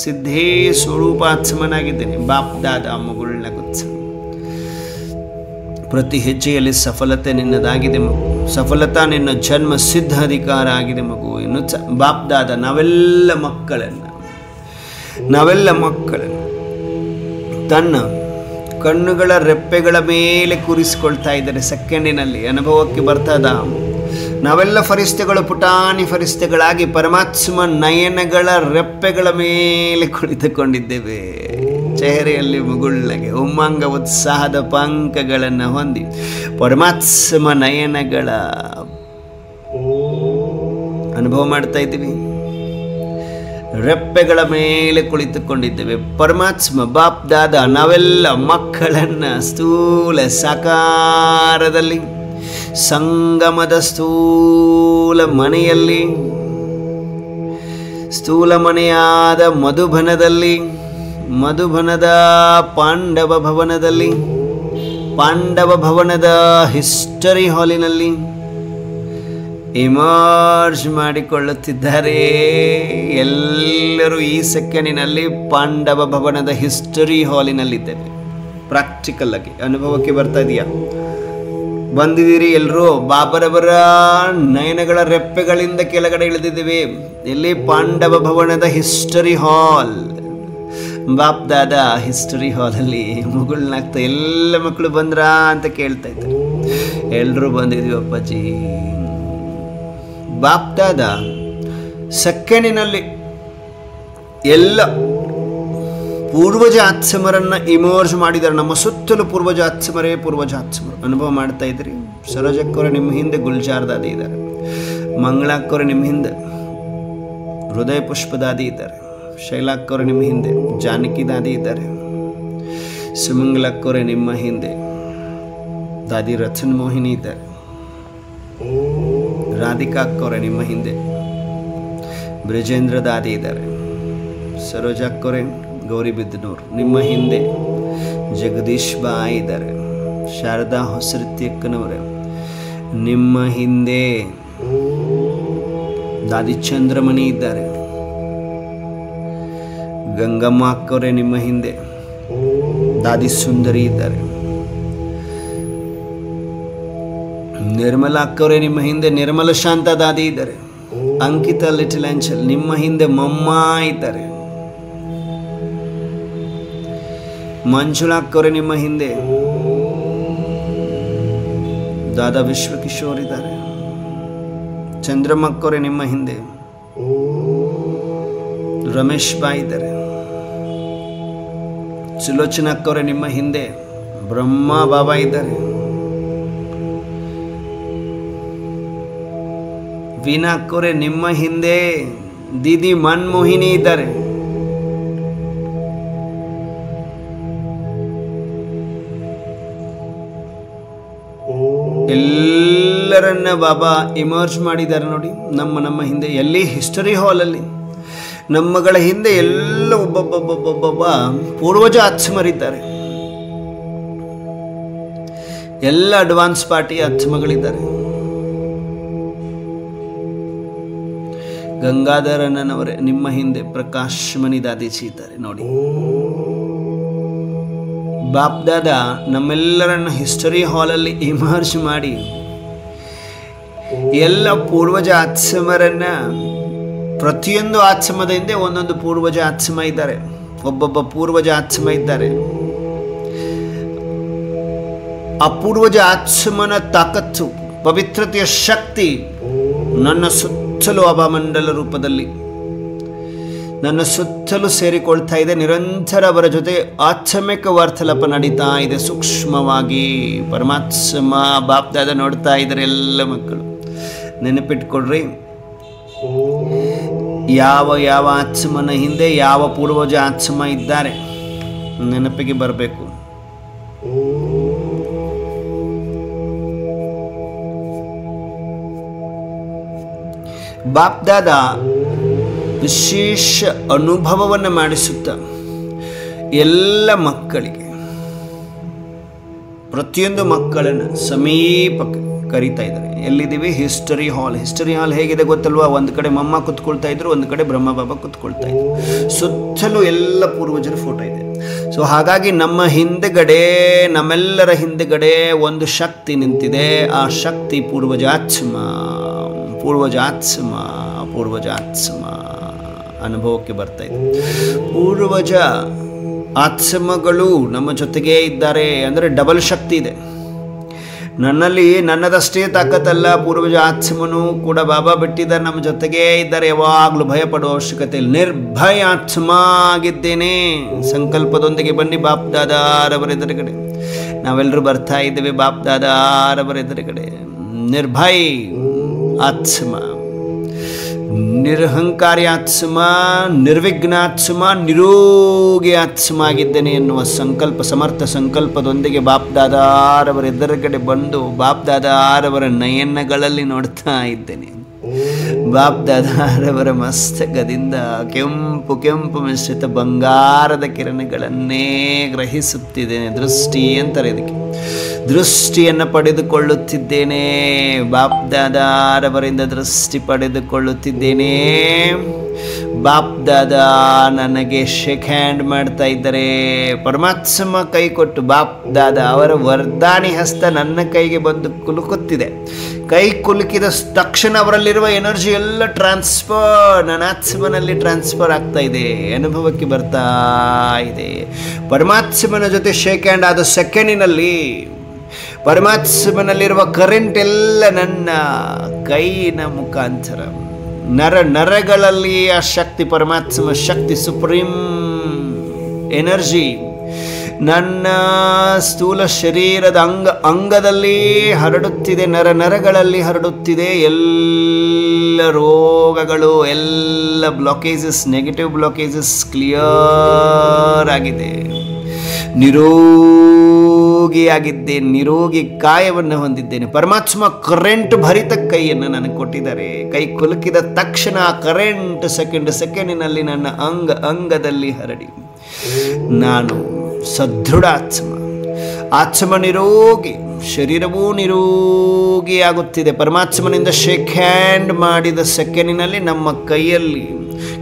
ಸಿದ್ಧಿ ಸ್ವರೂಪಾತ್ಮನಾಗಿದ್ದೇನೆ. ಬಾಪ್ ದಾದ ಮಗುಳ್ನ ಗುತ್ಸ, ಪ್ರತಿ ಹೆಜ್ಜೆಯಲ್ಲಿ ಸಫಲತೆ ನಿನ್ನದಾಗಿದೆ ಮಗು, ಸಫಲತಾ ನಿನ್ನ ಜನ್ಮ ಸಿದ್ಧ ಅಧಿಕಾರ ಆಗಿದೆ ಮಗು. ಇನ್ನು ಬಾಪ್ ದಾದ ನಾವೆಲ್ಲ ಮಕ್ಕಳನ್ನು ತನ್ನ ಕಣ್ಣುಗಳ ರೆಪ್ಪೆಗಳ ಮೇಲೆ ಕೂರಿಸಿಕೊಳ್ತಾ ಇದ್ದಾರೆ. ಸೆಕೆಂಡಿನಲ್ಲಿ ಅನುಭವಕ್ಕೆ ಬರ್ತದ. ನಾವೆಲ್ಲ ಫರಿಸ್ತೆಗಳು, ಪುಟಾಣಿ ಫರಿಸ್ತೆಗಳಾಗಿ ಪರಮಾತ್ಮ ನಯನಗಳ ರೆಪ್ಪೆಗಳ ಮೇಲೆ ಕುಳಿತುಕೊಂಡಿದ್ದೇವೆ. ಚೆಹರೆಯಲ್ಲಿ ಮುಗುಳ್ನಗೆ ಉಮ್ಮಂಗ ಉತ್ಸಾಹದ ಪಂಕಗಳನ್ನು ಹೊಂದಿ ಪರಮಾತ್ಮ ನಯನಗಳ ಅನುಭವ ಮಾಡ್ತಾ ಇದ್ದೀವಿ. ರೆಪ್ಪೆಗಳ ಮೇಲೆ ಕುಳಿತುಕೊಂಡಿದ್ದೇವೆ. ಪರಮಾತ್ಮ ಬಾಪ್ ದಾದ ನಾವೆಲ್ಲ ಮಕ್ಕಳನ್ನ ಸ್ಥೂಲ ಸಾಕಾರದಲ್ಲಿ ಸಂಗಮದ ಸ್ಥೂಲ ಮನೆಯಲ್ಲಿ, ಸ್ಥೂಲ ಮನೆಯಾದ ಮಧುಬನದ ಪಾಂಡವ ಭವನದಲ್ಲಿ, ಪಾಂಡವ ಭವನದ ಹಿಸ್ಟರಿ ಹಾಲಿನಲ್ಲಿ ಇಮರ್ಜ್ ಮಾಡಿಕೊಳ್ಳುತ್ತಿದ್ದಾರೆ. ಎಲ್ಲರೂ ಈ ಸೆಕೆಂಡಿನಲ್ಲಿ ಪಾಂಡವ ಭವನದ ಹಿಸ್ಟರಿ ಹಾಲಿನಲ್ಲಿದ್ದೇವೆ. ಪ್ರಾಕ್ಟಿಕಲ್ ಆಗಿ ಅನುಭವಕ್ಕೆ ಬರ್ತಾ ಇದೆಯಾ? ಬಂದಿದ್ದೀರಿ ಎಲ್ಲರೂ. ಬಾಬರವರ ನಯನಗಳ ರೆಪ್ಪೆಗಳಿಂದ ಕೆಳಗಡೆ ಇಳಿದಿದ್ದೀವಿ. ಇಲ್ಲಿ ಪಾಂಡವ ಭವನದ ಹಿಸ್ಟರಿ ಹಾಲ್. ಬಾಪ್ ದಾದ ಹಿಸ್ಟರಿ ಹಾಲಲ್ಲಿ ಮುಗುಳ್ನಾಗ್ತಾ ಎಲ್ಲ ಮಕ್ಕಳು ಬಂದ್ರಾ ಅಂತ ಕೇಳ್ತಾ ಇದ್ದಾರೆ. ಎಲ್ಲರೂ ಬಂದಿದ್ವಿ ಅಪ್ಪಾಜಿ. ಬಾಪ್ ದಾದ ಸೆಕೆಂಡಿನಲ್ಲಿ ಎಲ್ಲ ಪೂರ್ವಜಾತ್ಮರನ್ನ ಇಮರ್ಜ್ ಮಾಡಿದ್ದಾರೆ. ನಮ್ಮ ಸುತ್ತಲೂ ಪೂರ್ವಜಾತ್ಮರೇ ಪೂರ್ವಜಾತ್ಮರು ಅನುಭವ ಮಾಡ್ತಾ ಇದ್ರಿ. ಸರೋಜಕ್ಕವರ ನಿಮ್ಮ ಹಿಂದೆ ಗುಲ್ಜಾರ್ ದಾದಿ ಇದ್ದಾರೆ. ಮಂಗಳಾಕ್ಕವರ ನಿಮ್ಮ ಹಿಂದೆ ಹೃದಯ ಪುಷ್ಪ ದಾದಿ ಇದ್ದಾರೆ. ಶೈಲಾಕ್ಕವರ ನಿಮ್ಮ ಹಿಂದೆ ಜಾನಕಿ ದಾದಿ ಇದ್ದಾರೆ. ಸುಮಂಗಲಕ್ಕವರೇ ನಿಮ್ಮ ಹಿಂದೆ ದಾದಿ ರಚನ್ ಮೋಹಿನಿ ಇದ್ದಾರೆ. ರಾಧಿಕಾ ಅಕ್ಕವರೇ ನಿಮ್ಮ ಹಿಂದೆ ಬ್ರಿಜೇಂದ್ರ ದಾದಿ ಇದ್ದಾರೆ. ಸರೋಜಕ್ಕವರೇ ಗೌರಿಬಿದನೂರು ನಿಮ್ಮ ಹಿಂದೆ ಜಗದೀಶ್ ಬಾಯಿ ಇದ್ದಾರೆ. ಶಾರದಾ ಹೊಸರತಿಯಕ್ಕನವರೇ ನಿಮ್ಮ ಹಿಂದೆ ದಾದಿ ಚಂದ್ರಮಣಿ ಇದ್ದಾರೆ. ಗಂಗಮ್ಮ ಅಕ್ಕವರೇ ನಿಮ್ಮ ಹಿಂದೆ ದಾದಿ ಸುಂದರಿ ಇದ್ದಾರೆ. ನಿರ್ಮಲಾ ಅಕ್ಕವರೇ ನಿಮ್ಮ ಹಿಂದೆ ನಿರ್ಮಲ ಶಾಂತ ದಾದಿ ಇದ್ದಾರೆ. ಅಂಕಿತಾ ಲಿಟಲ್ ಆಂಚಲ್ ನಿಮ್ಮ ಹಿಂದೆ ಮಮ್ಮ ಇದ್ದಾರೆ. ಮಂಜುಳಾ ಅಕ್ಕವರೇ ನಿಮ್ಮ ಹಿಂದೆ ದಾದಾ ವಿಶ್ವಕಿಶೋರ್ ಇದ್ದಾರೆ. ಚಂದ್ರಮ್ಮ ಅಕ್ಕವರೇ ನಿಮ್ಮ ಹಿಂದೆ ರಮೇಶ್ ಬಾಯಿ ಇದ್ದಾರೆ. ಸುಲೋಚನಾ ಅಕ್ಕವರೇ ನಿಮ್ಮ ಹಿಂದೆ ಬ್ರಹ್ಮ ಬಾಬಾ ಇದ್ದಾರೆ. ವೀಣಾ ಅಕ್ಕವರೇ ನಿಮ್ಮ ಹಿಂದೆ ದೀದಿ ಮನ್ಮೋಹಿನಿ ಇದ್ದಾರೆ. ಎಲ್ಲರನ್ನ ಬಾಬಾ ಇಮರ್ಜ್ ಮಾಡಿದ್ದಾರೆ ನೋಡಿ. ನಮ್ಮ ಹಿಂದೆ ಎಲ್ಲಿ ಹಿಸ್ಟರಿ ಹಾಲಲ್ಲಿ ನಮ್ಮಗಳ ಹಿಂದೆ ಎಲ್ಲ ಒಬ್ಬೊಬ್ಬೊಬ್ಬೊಬ್ಬೊಬ್ಬ ಪೂರ್ವಜ ಆತ್ಮರಿದ್ದಾರೆ. ಎಲ್ಲ ಅಡ್ವಾನ್ಸ್ ಪಾರ್ಟಿ ಆತ್ಮಗಳಿದ್ದಾರೆ. ಗಂಗಾಧರಣ್ಣನವರೇ ನಿಮ್ಮ ಹಿಂದೆ ಪ್ರಕಾಶ್ ಮಣಿ ದಾದೀಜಿ ಇದ್ದಾರೆ ನೋಡಿ. ಬಾಪ್ದಾದ ನಮ್ಮೆಲ್ಲರನ್ನ ಹಿಸ್ಟರಿ ಹಾಲಲ್ಲಿ ಇಮರ್ಜ್ ಮಾಡಿ ಎಲ್ಲ ಪೂರ್ವಜ ಆತ್ಮರನ್ನ ಪ್ರತಿಯೊಂದು ಆತ್ಮದ ಹಿಂದೆ ಒಂದೊಂದು ಪೂರ್ವಜ ಆತ್ಮ ಇದ್ದಾರೆ. ಒಬ್ಬೊಬ್ಬ ಪೂರ್ವಜ ಆತ್ಮ ಇದ್ದಾರೆ. ಆ ಪೂರ್ವಜ ಆತ್ಮನ ತಾಕತ್ತು ಪವಿತ್ರತೆಯ ಶಕ್ತಿ ನನ್ನ ಸುತ್ತಲೂ ಅಭಾಮಂಡಲ ರೂಪದಲ್ಲಿ ನನ್ನ ಸುತ್ತಲೂ ಸೇರಿಕೊಳ್ತಾ ಇದೆ. ನಿರಂತರ ಅವರ ಜೊತೆ ಆತ್ಮಿಕ ವಾರ್ತಾಲಾಪ ನಡೀತಾ ಇದೆ ಸೂಕ್ಷ್ಮವಾಗಿ. ಪರಮಾತ್ಮ ಬಾಪ್ದಾದ ನೋಡ್ತಾ ಇದ್ದಾರೆ ಎಲ್ಲ ಮಕ್ಕಳು. ನೆನಪಿಟ್ಕೊಡ್ರಿ, ಯಾವ ಯಾವ ಆತ್ಮನ ಹಿಂದೆ ಯಾವ ಪೂರ್ವಜ ಆತ್ಮ ಇದ್ದಾರೆ ನೆನಪಿಗೆ ಬರಬೇಕು. ಬಾಪ್ದಾದ ವಿಶೇಷ ಅನುಭವವನ್ನು ಮಾಡಿಸುತ್ತ ಎಲ್ಲ ಮಕ್ಕಳಿಗೆ ಪ್ರತಿಯೊಂದು ಮಕ್ಕಳನ್ನು ಸಮೀಪಕ್ಕೆ ಕರೀತಾ ಇದ್ದಾರೆ. ಎಲ್ಲಿದ್ದೀವಿ? ಹಿಸ್ಟರಿ ಹಾಲ್. ಹಿಸ್ಟರಿ ಹಾಲ್ ಹೇಗಿದೆ ಗೊತ್ತಲ್ವಾ? ಒಂದು ಕಡೆ ಮಮ್ಮ ಕುತ್ಕೊಳ್ತಾ ಇದ್ರು, ಒಂದು ಕಡೆ ಬ್ರಹ್ಮ ಬಾಬಾ ಕುತ್ಕೊಳ್ತಾ ಇದ್ರು. ಸುತ್ತಲೂ ಎಲ್ಲ ಪೂರ್ವಜರ ಫೋಟೋ ಇದೆ. ಸೊ ಹಾಗಾಗಿ ನಮ್ಮ ಹಿಂದೆಗಡೆ, ನಮ್ಮೆಲ್ಲರ ಹಿಂದೆಗಡೆ ಒಂದು ಶಕ್ತಿ ನಿಂತಿದೆ. ಆ ಶಕ್ತಿ ಪೂರ್ವಜಾತ್ಮ ಅನುಭವಕ್ಕೆ ಬರ್ತಾ ಇದೆ. ಪೂರ್ವಜ ಆತ್ಮಗಳು ನಮ್ಮ ಜೊತೆಗೇ ಇದ್ದಾರೆ ಅಂದರೆ ಡಬಲ್ ಶಕ್ತಿ ಇದೆ. ನನ್ನಲ್ಲಿ ನನ್ನದಷ್ಟೇ ತಾಕತ್ತಲ್ಲ, ಪೂರ್ವಜ ಆತ್ಮನೂ ಕೂಡ ಬಾಬಾ ಬಿಟ್ಟಿದ್ದಾರೆ, ನಮ್ಮ ಜೊತೆಗೇ ಇದ್ದಾರೆ. ಯಾವಾಗಲೂ ಭಯ ಪಡುವ ಅವಶ್ಯಕತೆ ಇಲ್ಲ. ನಿರ್ಭಯ ಆತ್ಮ ಆಗಿದ್ದೇನೆ ಸಂಕಲ್ಪದೊಂದಿಗೆ ಬನ್ನಿ ಬಾಪ್ ದಾದಾರವರ ಎದುರುಗಡೆ. ನಾವೆಲ್ಲರೂ ಬರ್ತಾ ಇದ್ದೇವೆ ಬಾಪ್ ದಾದಾರವರ ಎದುರುಗಡೆ. ನಿರ್ಭಯ ಆತ್ಮ, ನಿರಹಂಕಾರಿ ಆತ್ಮ, ನಿರ್ವಿಘ್ನಾತ್ಮ, ನಿರೋಗಿ ಆತ್ಮ ಆಗಿದ್ದೇನೆ ಎನ್ನುವ ಸಂಕಲ್ಪ, ಸಮರ್ಥ ಸಂಕಲ್ಪದೊಂದಿಗೆ ಬಾಪ್ ದಾದಾರವರ ಎದುರುಗಡೆ ಬಂದು ಬಾಪ್ ದಾದಾರವರ ನಯನಗಳಲ್ಲಿ ನೋಡ್ತಾ ಇದ್ದೇನೆ. ಬಾಪ್ ದಾದಾರವರ ಮಸ್ತಕದಿಂದ ಕೆಂಪು ಕೆಂಪು ಮಿಶ್ರಿತ ಬಂಗಾರದ ಕಿರಣಗಳನ್ನೇ ಗ್ರಹಿಸುತ್ತಿದ್ದೇನೆ. ದೃಷ್ಟಿ ಅಂತಾರೆ ಇದಕ್ಕೆ. ದೃಷ್ಟಿಯನ್ನು ಪಡೆದುಕೊಳ್ಳುತ್ತಿದ್ದೇನೆ. ಬಾಪ್ ದಾದಾರವರಿಂದ ದೃಷ್ಟಿ ಪಡೆದುಕೊಳ್ಳುತ್ತಿದ್ದೇನೆ. ಬಾಪ್ ದಾದಾ ನನಗೆ ಶೇಕ್ ಹ್ಯಾಂಡ್ ಮಾಡ್ತಾ ಇದ್ದಾರೆ. ಪರಮಾತ್ಮ ಕೈ ಕೊಟ್ಟು ಬಾಪ್ ದಾದಾ ಅವರ ವರದಾನಿ ಹಸ್ತ ನನ್ನ ಕೈಗೆ ಬಂದು ಕುಲುಕುತ್ತಿದೆ. ಕೈ ಕುಲುಕಿದ ತಕ್ಷಣ ಅವರಲ್ಲಿರುವ ಎನರ್ಜಿ ಎಲ್ಲ ಟ್ರಾನ್ಸ್ಫರ್ ನನ್ನ ಆತ್ಮನಲ್ಲಿ ಟ್ರಾನ್ಸ್ಫರ್ ಆಗ್ತಾ ಇದೆ, ಅನುಭವಕ್ಕೆ ಬರ್ತಾ ಇದೆ. ಪರಮಾತ್ಮನ ಜೊತೆ ಶೇಕ್ ಹ್ಯಾಂಡ್ ಆದ ಸೆಕೆಂಡಿನಲ್ಲಿ ಪರಮಾತ್ಮನಲ್ಲಿರುವ ಕರೆಂಟ್ ಎಲ್ಲ ನನ್ನ ಕೈನ ಮುಖಾಂತರ ನರಗಳಲ್ಲಿ ಆ ಶಕ್ತಿ, ಪರಮಾತ್ಮ ಶಕ್ತಿ ಸುಪ್ರೀಂ ಎನರ್ಜಿ ನನ್ನ ಸ್ಥೂಲ ಶರೀರದ ಅಂಗದಲ್ಲಿ ಹರಡುತ್ತಿದೆ, ನರಗಳಲ್ಲಿ ಹರಡುತ್ತಿದೆ. ಎಲ್ಲ ರೋಗಗಳು, ಎಲ್ಲ ಬ್ಲಾಕೇಜಸ್, ನೆಗೆಟಿವ್ ಬ್ಲಾಕೇಜಸ್ ಕ್ಲಿಯರ್ ಆಗಿದೆ. ನಿರೋಗಿಯಾಗಿದ್ದೇನೆ, ನಿರೋಗಿ ಕಾಯವನ್ನು ಹೊಂದಿದ್ದೇನೆ. ಪರಮಾತ್ಮ ಕರೆಂಟ್ ಭರಿತ ಕೈಯನ್ನು ನನಗೆ ಕೊಟ್ಟಿದ್ದಾರೆ. ಕೈ ಕುಲುಕಿದ ತಕ್ಷಣ ಆ ಕರೆಂಟ್ ಸೆಕೆಂಡಿನಲ್ಲಿ ನನ್ನ ಅಂಗದಲ್ಲಿ ಹರಡಿ ನಾನು ಸದೃಢ ಆತ್ಮ ನಿರೋಗಿ, ಶರೀರವೂ ನಿರೋಗಿಯಾಗುತ್ತಿದೆ. ಪರಮಾತ್ಮನಿಂದ ಶೇಕ್ ಹ್ಯಾಂಡ್ ಮಾಡಿದ ಸೆಕೆಂಡಿನಲ್ಲಿ ನಮ್ಮ ಕೈಯಲ್ಲಿ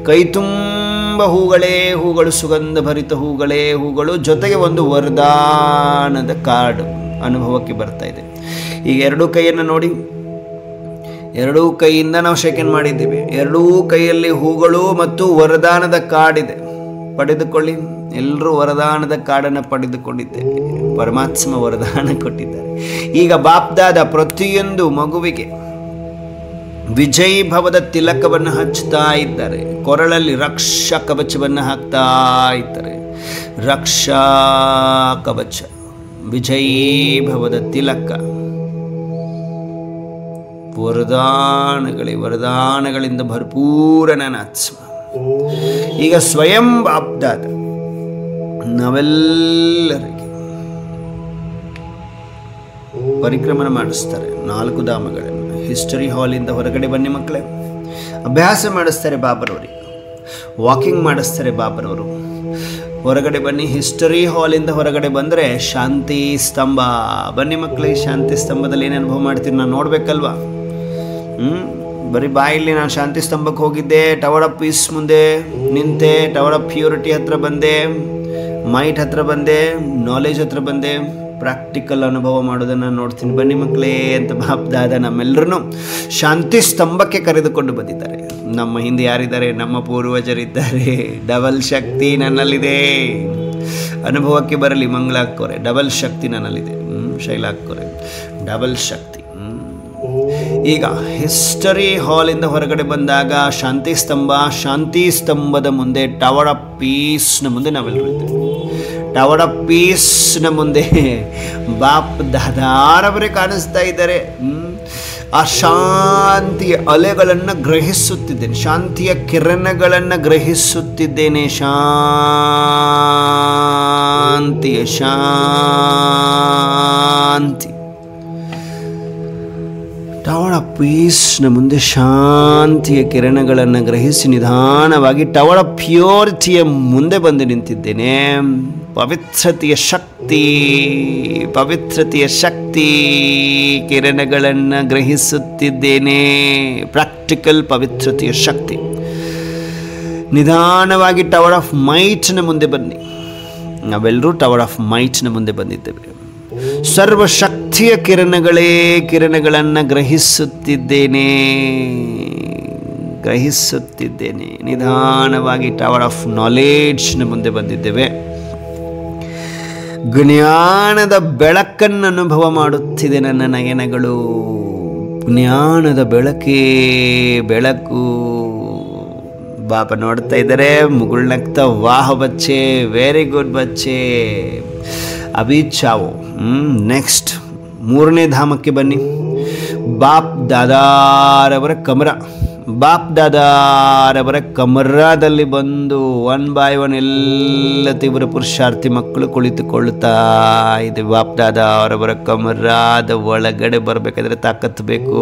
ಕೈ ತುಂಬ ಹೂಗಳು, ಸುಗಂಧ ಭರಿತ ಹೂಗಳು, ಜೊತೆಗೆ ಒಂದು ವರದಾನದ ಕಾರ್ಡ್ ಅನುಭವಕ್ಕೆ ಬರ್ತಾ ಇದೆ. ಈಗ ಎರಡೂ ಕೈಯನ್ನು ನೋಡಿ, ಎರಡೂ ಕೈಯಿಂದ ನಾವು ಶೇಕ್ ಹ್ಯಾಂಡ್ ಮಾಡಿದ್ದೇವೆ. ಎರಡೂ ಕೈಯಲ್ಲಿ ಹೂಗಳು ಮತ್ತು ವರದಾನದ ಕಾರ್ಡ್ ಇದೆ. ಪಡೆದುಕೊಳ್ಳಿ. ಎಲ್ಲರೂ ವರದಾನದ ಕಾಡನ್ನು ಪಡೆದುಕೊಂಡಿದ್ದೇವೆ. ಪರಮಾತ್ಮ ವರದಾನ ಕೊಟ್ಟಿದ್ದಾರೆ. ಈಗ ಬಾಪ್ದಾದ ಪ್ರತಿಯೊಂದು ಮಗುವಿಗೆ ವಿಜಯ್ ಭವದ ತಿಲಕವನ್ನು ಹಚ್ಚುತ್ತಾ ಇದ್ದಾರೆ. ಕೊರಳಲ್ಲಿ ರಕ್ಷಾ ಕವಚವನ್ನು ಹಾಕ್ತಾ ಇದ್ದಾರೆ. ರಕ್ಷಾ ಕವಚ, ವಿಜಯ್ ಭವದ ತಿಲಕ, ವರದಾನಗಳಿಂದ ಭರಪೂರ ನನ್ನ ಆತ್ಮ. ಈಗ ಸ್ವಯಂ ಬಾಪ್ದಾದ ನಾವೆಲ್ಲರಿಗೆ ಪರಿಕ್ರಮಣ ಮಾಡಿಸ್ತಾರೆ 4 ಧಾಮಗಳನ್ನು. ಹಿಸ್ಟರಿ ಹಾಲಿಂದ ಹೊರಗಡೆ ಬನ್ನಿ ಮಕ್ಕಳೇ. ಅಭ್ಯಾಸ ಮಾಡಿಸ್ತಾರೆ ಬಾಬರವರಿಗೆ, ವಾಕಿಂಗ್ ಮಾಡಿಸ್ತಾರೆ ಬಾಬರವರು. ಹೊರಗಡೆ ಬನ್ನಿ. ಹಿಸ್ಟರಿ ಹಾಲಿಂದ ಹೊರಗಡೆ ಬಂದರೆ ಶಾಂತಿ ಸ್ತಂಭ. ಬನ್ನಿ ಮಕ್ಕಳೇ, ಶಾಂತಿ ಸ್ತಂಭದಲ್ಲಿ ಏನು ಅನುಭವ ಮಾಡ್ತೀರಿ ನಾನು ನೋಡ್ಬೇಕಲ್ವಾ? ಬರೀ ಬಾಯಲ್ಲಿ ನಾನು ಶಾಂತಿ ಸ್ತಂಭಕ್ಕೆ ಹೋಗಿದ್ದೆ, ಟವರ್ ಆಫ್ ಪೀಸ್ ಮುಂದೆ ನಿಂತೆ, ಟವರ್ ಆಫ್ ಪ್ಯೂರಿಟಿ ಹತ್ರ ಬಂದೆ, ಮೈಟ್ ಹತ್ರ ಬಂದೆ, ನಾಲೆಜ್ ಹತ್ರ ಬಂದೆ, ಪ್ರಾಕ್ಟಿಕಲ್ ಅನುಭವ ಮಾಡೋದನ್ನು ನೋಡ್ತೀನಿ ಬನ್ನಿ ಮಕ್ಕಳೇ ಅಂತ ಬಾಪ್ದಾದ ನಮ್ಮೆಲ್ಲರೂ ಶಾಂತಿ ಸ್ತಂಭಕ್ಕೆ ಕರೆದುಕೊಂಡು ಬಂದಿದ್ದಾರೆ. ನಮ್ಮ ಹಿಂದೆ ಯಾರಿದ್ದಾರೆ? ನಮ್ಮ ಪೂರ್ವಜರಿದ್ದಾರೆ. ಡಬಲ್ ಶಕ್ತಿ ನನ್ನಲ್ಲಿದೆ. ಅನುಭವಕ್ಕೆ ಬರಲಿ ಮಂಗಳಾಕೋರೆ. ಡಬಲ್ ಶಕ್ತಿ ನನ್ನಲ್ಲಿದೆ. ಶೈಲಾಕೋರೆ ಡಬಲ್ ಶಕ್ತಿ. ಈಗ ಹಿಸ್ಟರಿ ಹಾಲಿಂದ ಹೊರಗಡೆ ಬಂದಾಗ ಶಾಂತಿ ಸ್ತಂಭದ ಮುಂದೆ ಟವರ್ ಆಫ್ ಪೀಸ್ನ ಮುಂದೆ ನಾವೆಲ್ಲರೂ ಇದ್ದೇವೆ. ಟವರ್ ಆಫ್ ಪೀಸ್ನ ಮುಂದೆ ಬಾಪ್ ದಾದಾರವರೇ ಕಾಣಿಸ್ತಾ ಇದ್ದಾರೆ. ಆ ಶಾಂತಿಯ ಅಲೆಗಳನ್ನು ಗ್ರಹಿಸುತ್ತಿದ್ದೇನೆ, ಶಾಂತಿಯ ಕಿರಣಗಳನ್ನು ಗ್ರಹಿಸುತ್ತಿದ್ದೇನೆ. ಶಾಂತಿ ಟವರ್ ಆಫ್ ಪೀಸ್ನ ಮುಂದೆ ಶಾಂತಿಯ ಕಿರಣಗಳನ್ನು ಗ್ರಹಿಸಿ ನಿಧಾನವಾಗಿ ಟವರ್ ಆಫ್ ಪ್ಯೂರಿಟಿಯ ಮುಂದೆ ಬಂದು ನಿಂತಿದ್ದೇನೆ. ಪವಿತ್ರತೆಯ ಶಕ್ತಿ ಕಿರಣಗಳನ್ನು ಗ್ರಹಿಸುತ್ತಿದ್ದೇನೆ. ಪ್ರಾಕ್ಟಿಕಲ್ ಪವಿತ್ರತೆಯ ಶಕ್ತಿ. ನಿಧಾನವಾಗಿ ಟವರ್ ಆಫ್ ಮೈಟ್ನ ಮುಂದೆ ಬನ್ನಿ. ನಾವೆಲ್ಲರೂ ಟವರ್ ಆಫ್ ಮೈಟ್ನ ಮುಂದೆ ಬಂದಿದ್ದೇವೆ. ಸರ್ವಶಕ್ತಿಯ ಕಿರಣಗಳನ್ನು ಗ್ರಹಿಸುತ್ತಿದ್ದೇನೆ. ನಿಧಾನವಾಗಿ ಟವರ್ ಆಫ್ ನಾಲೆಡ್ಜ್ನ ಮುಂದೆ ಬಂದಿದ್ದೇವೆ. ಜ್ಞಾನದ ಬೆಳಕನ್ನು ಅನುಭವ ಮಾಡುತ್ತಿದೆ ನನ್ನ ನಯನಗಳು. ಜ್ಞಾನದ ಬೆಳಕು. ಬಾಪ ನೋಡ್ತಾ ಇದ್ದಾರೆ. ಮುಗುಳ್ನಗ್ತಾ ವಾಹ ಬಚ್ಚೆ, ವೆರಿ ಗುಡ್ ಬಚ್ಚೆ, ಅಭಿ ಚಾವೋ. ನೆಕ್ಸ್ಟ್ 3ನೇ ಧಾಮಕ್ಕೆ ಬನ್ನಿ. ಬಾಪ್ ದಾದಾರವರ ಕಮರಾದಲ್ಲಿ ಬಂದು 1 by 1 ಎಲ್ಲ ತೀವ್ರ ಪುರುಷಾರ್ಥಿ ಮಕ್ಕಳು ಕುಳಿತುಕೊಳ್ಳುತ್ತಾ ಇದೆ. ಬಾಪ್ ದಾದಾರವರ ಕಮರಾದ ಒಳಗಡೆ ಬರಬೇಕಾದ್ರೆ ತಾಕತ್ತು ಬೇಕು.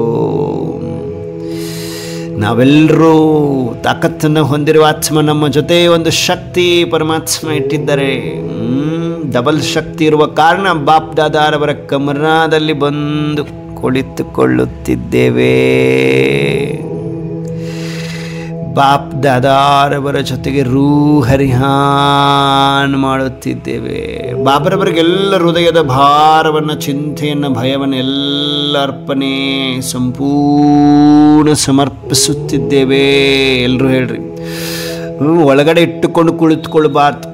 ನಾವೆಲ್ಲರೂ ತಾಕತ್ತನ್ನು ಹೊಂದಿರುವ ಆತ್ಮ ನಮ್ಮ ಜೊತೆ ಒಂದು ಶಕ್ತಿ ಪರಮಾತ್ಮ ಇಟ್ಟಿದ್ದಾರೆ. ಡಬಲ್ ಶಕ್ತಿ ಇರುವ ಕಾರಣ ಬಾಪ್ ದಾದಾರವರ ಕಮರಾದಲ್ಲಿ ಬಂದು ಕುಳಿತುಕೊಳ್ಳುತ್ತಿದ್ದೇವೆ. ಬಾಪ್ ದಾದಾರವರ ಜೊತೆಗೆ ಹರಿಹಾನ್ ಮಾಡುತ್ತಿದ್ದೇವೆ. ಬಾಬರವರಿಗೆಲ್ಲ ಹೃದಯದ ಭಾರವನ್ನು, ಚಿಂತೆಯನ್ನು, ಭಯವನ್ನು ಎಲ್ಲ ಅರ್ಪಣೆ ಸಂಪೂರ್ಣ ಸಮರ್ಪಿಸುತ್ತಿದ್ದೇವೆ. ಎಲ್ಲರೂ ಹೇಳ್ರಿ, ಒಳಗಡೆ ಇಟ್ಟುಕೊಂಡು ಕುಳಿತುಕೊಳ್ಬಾರ್ದು.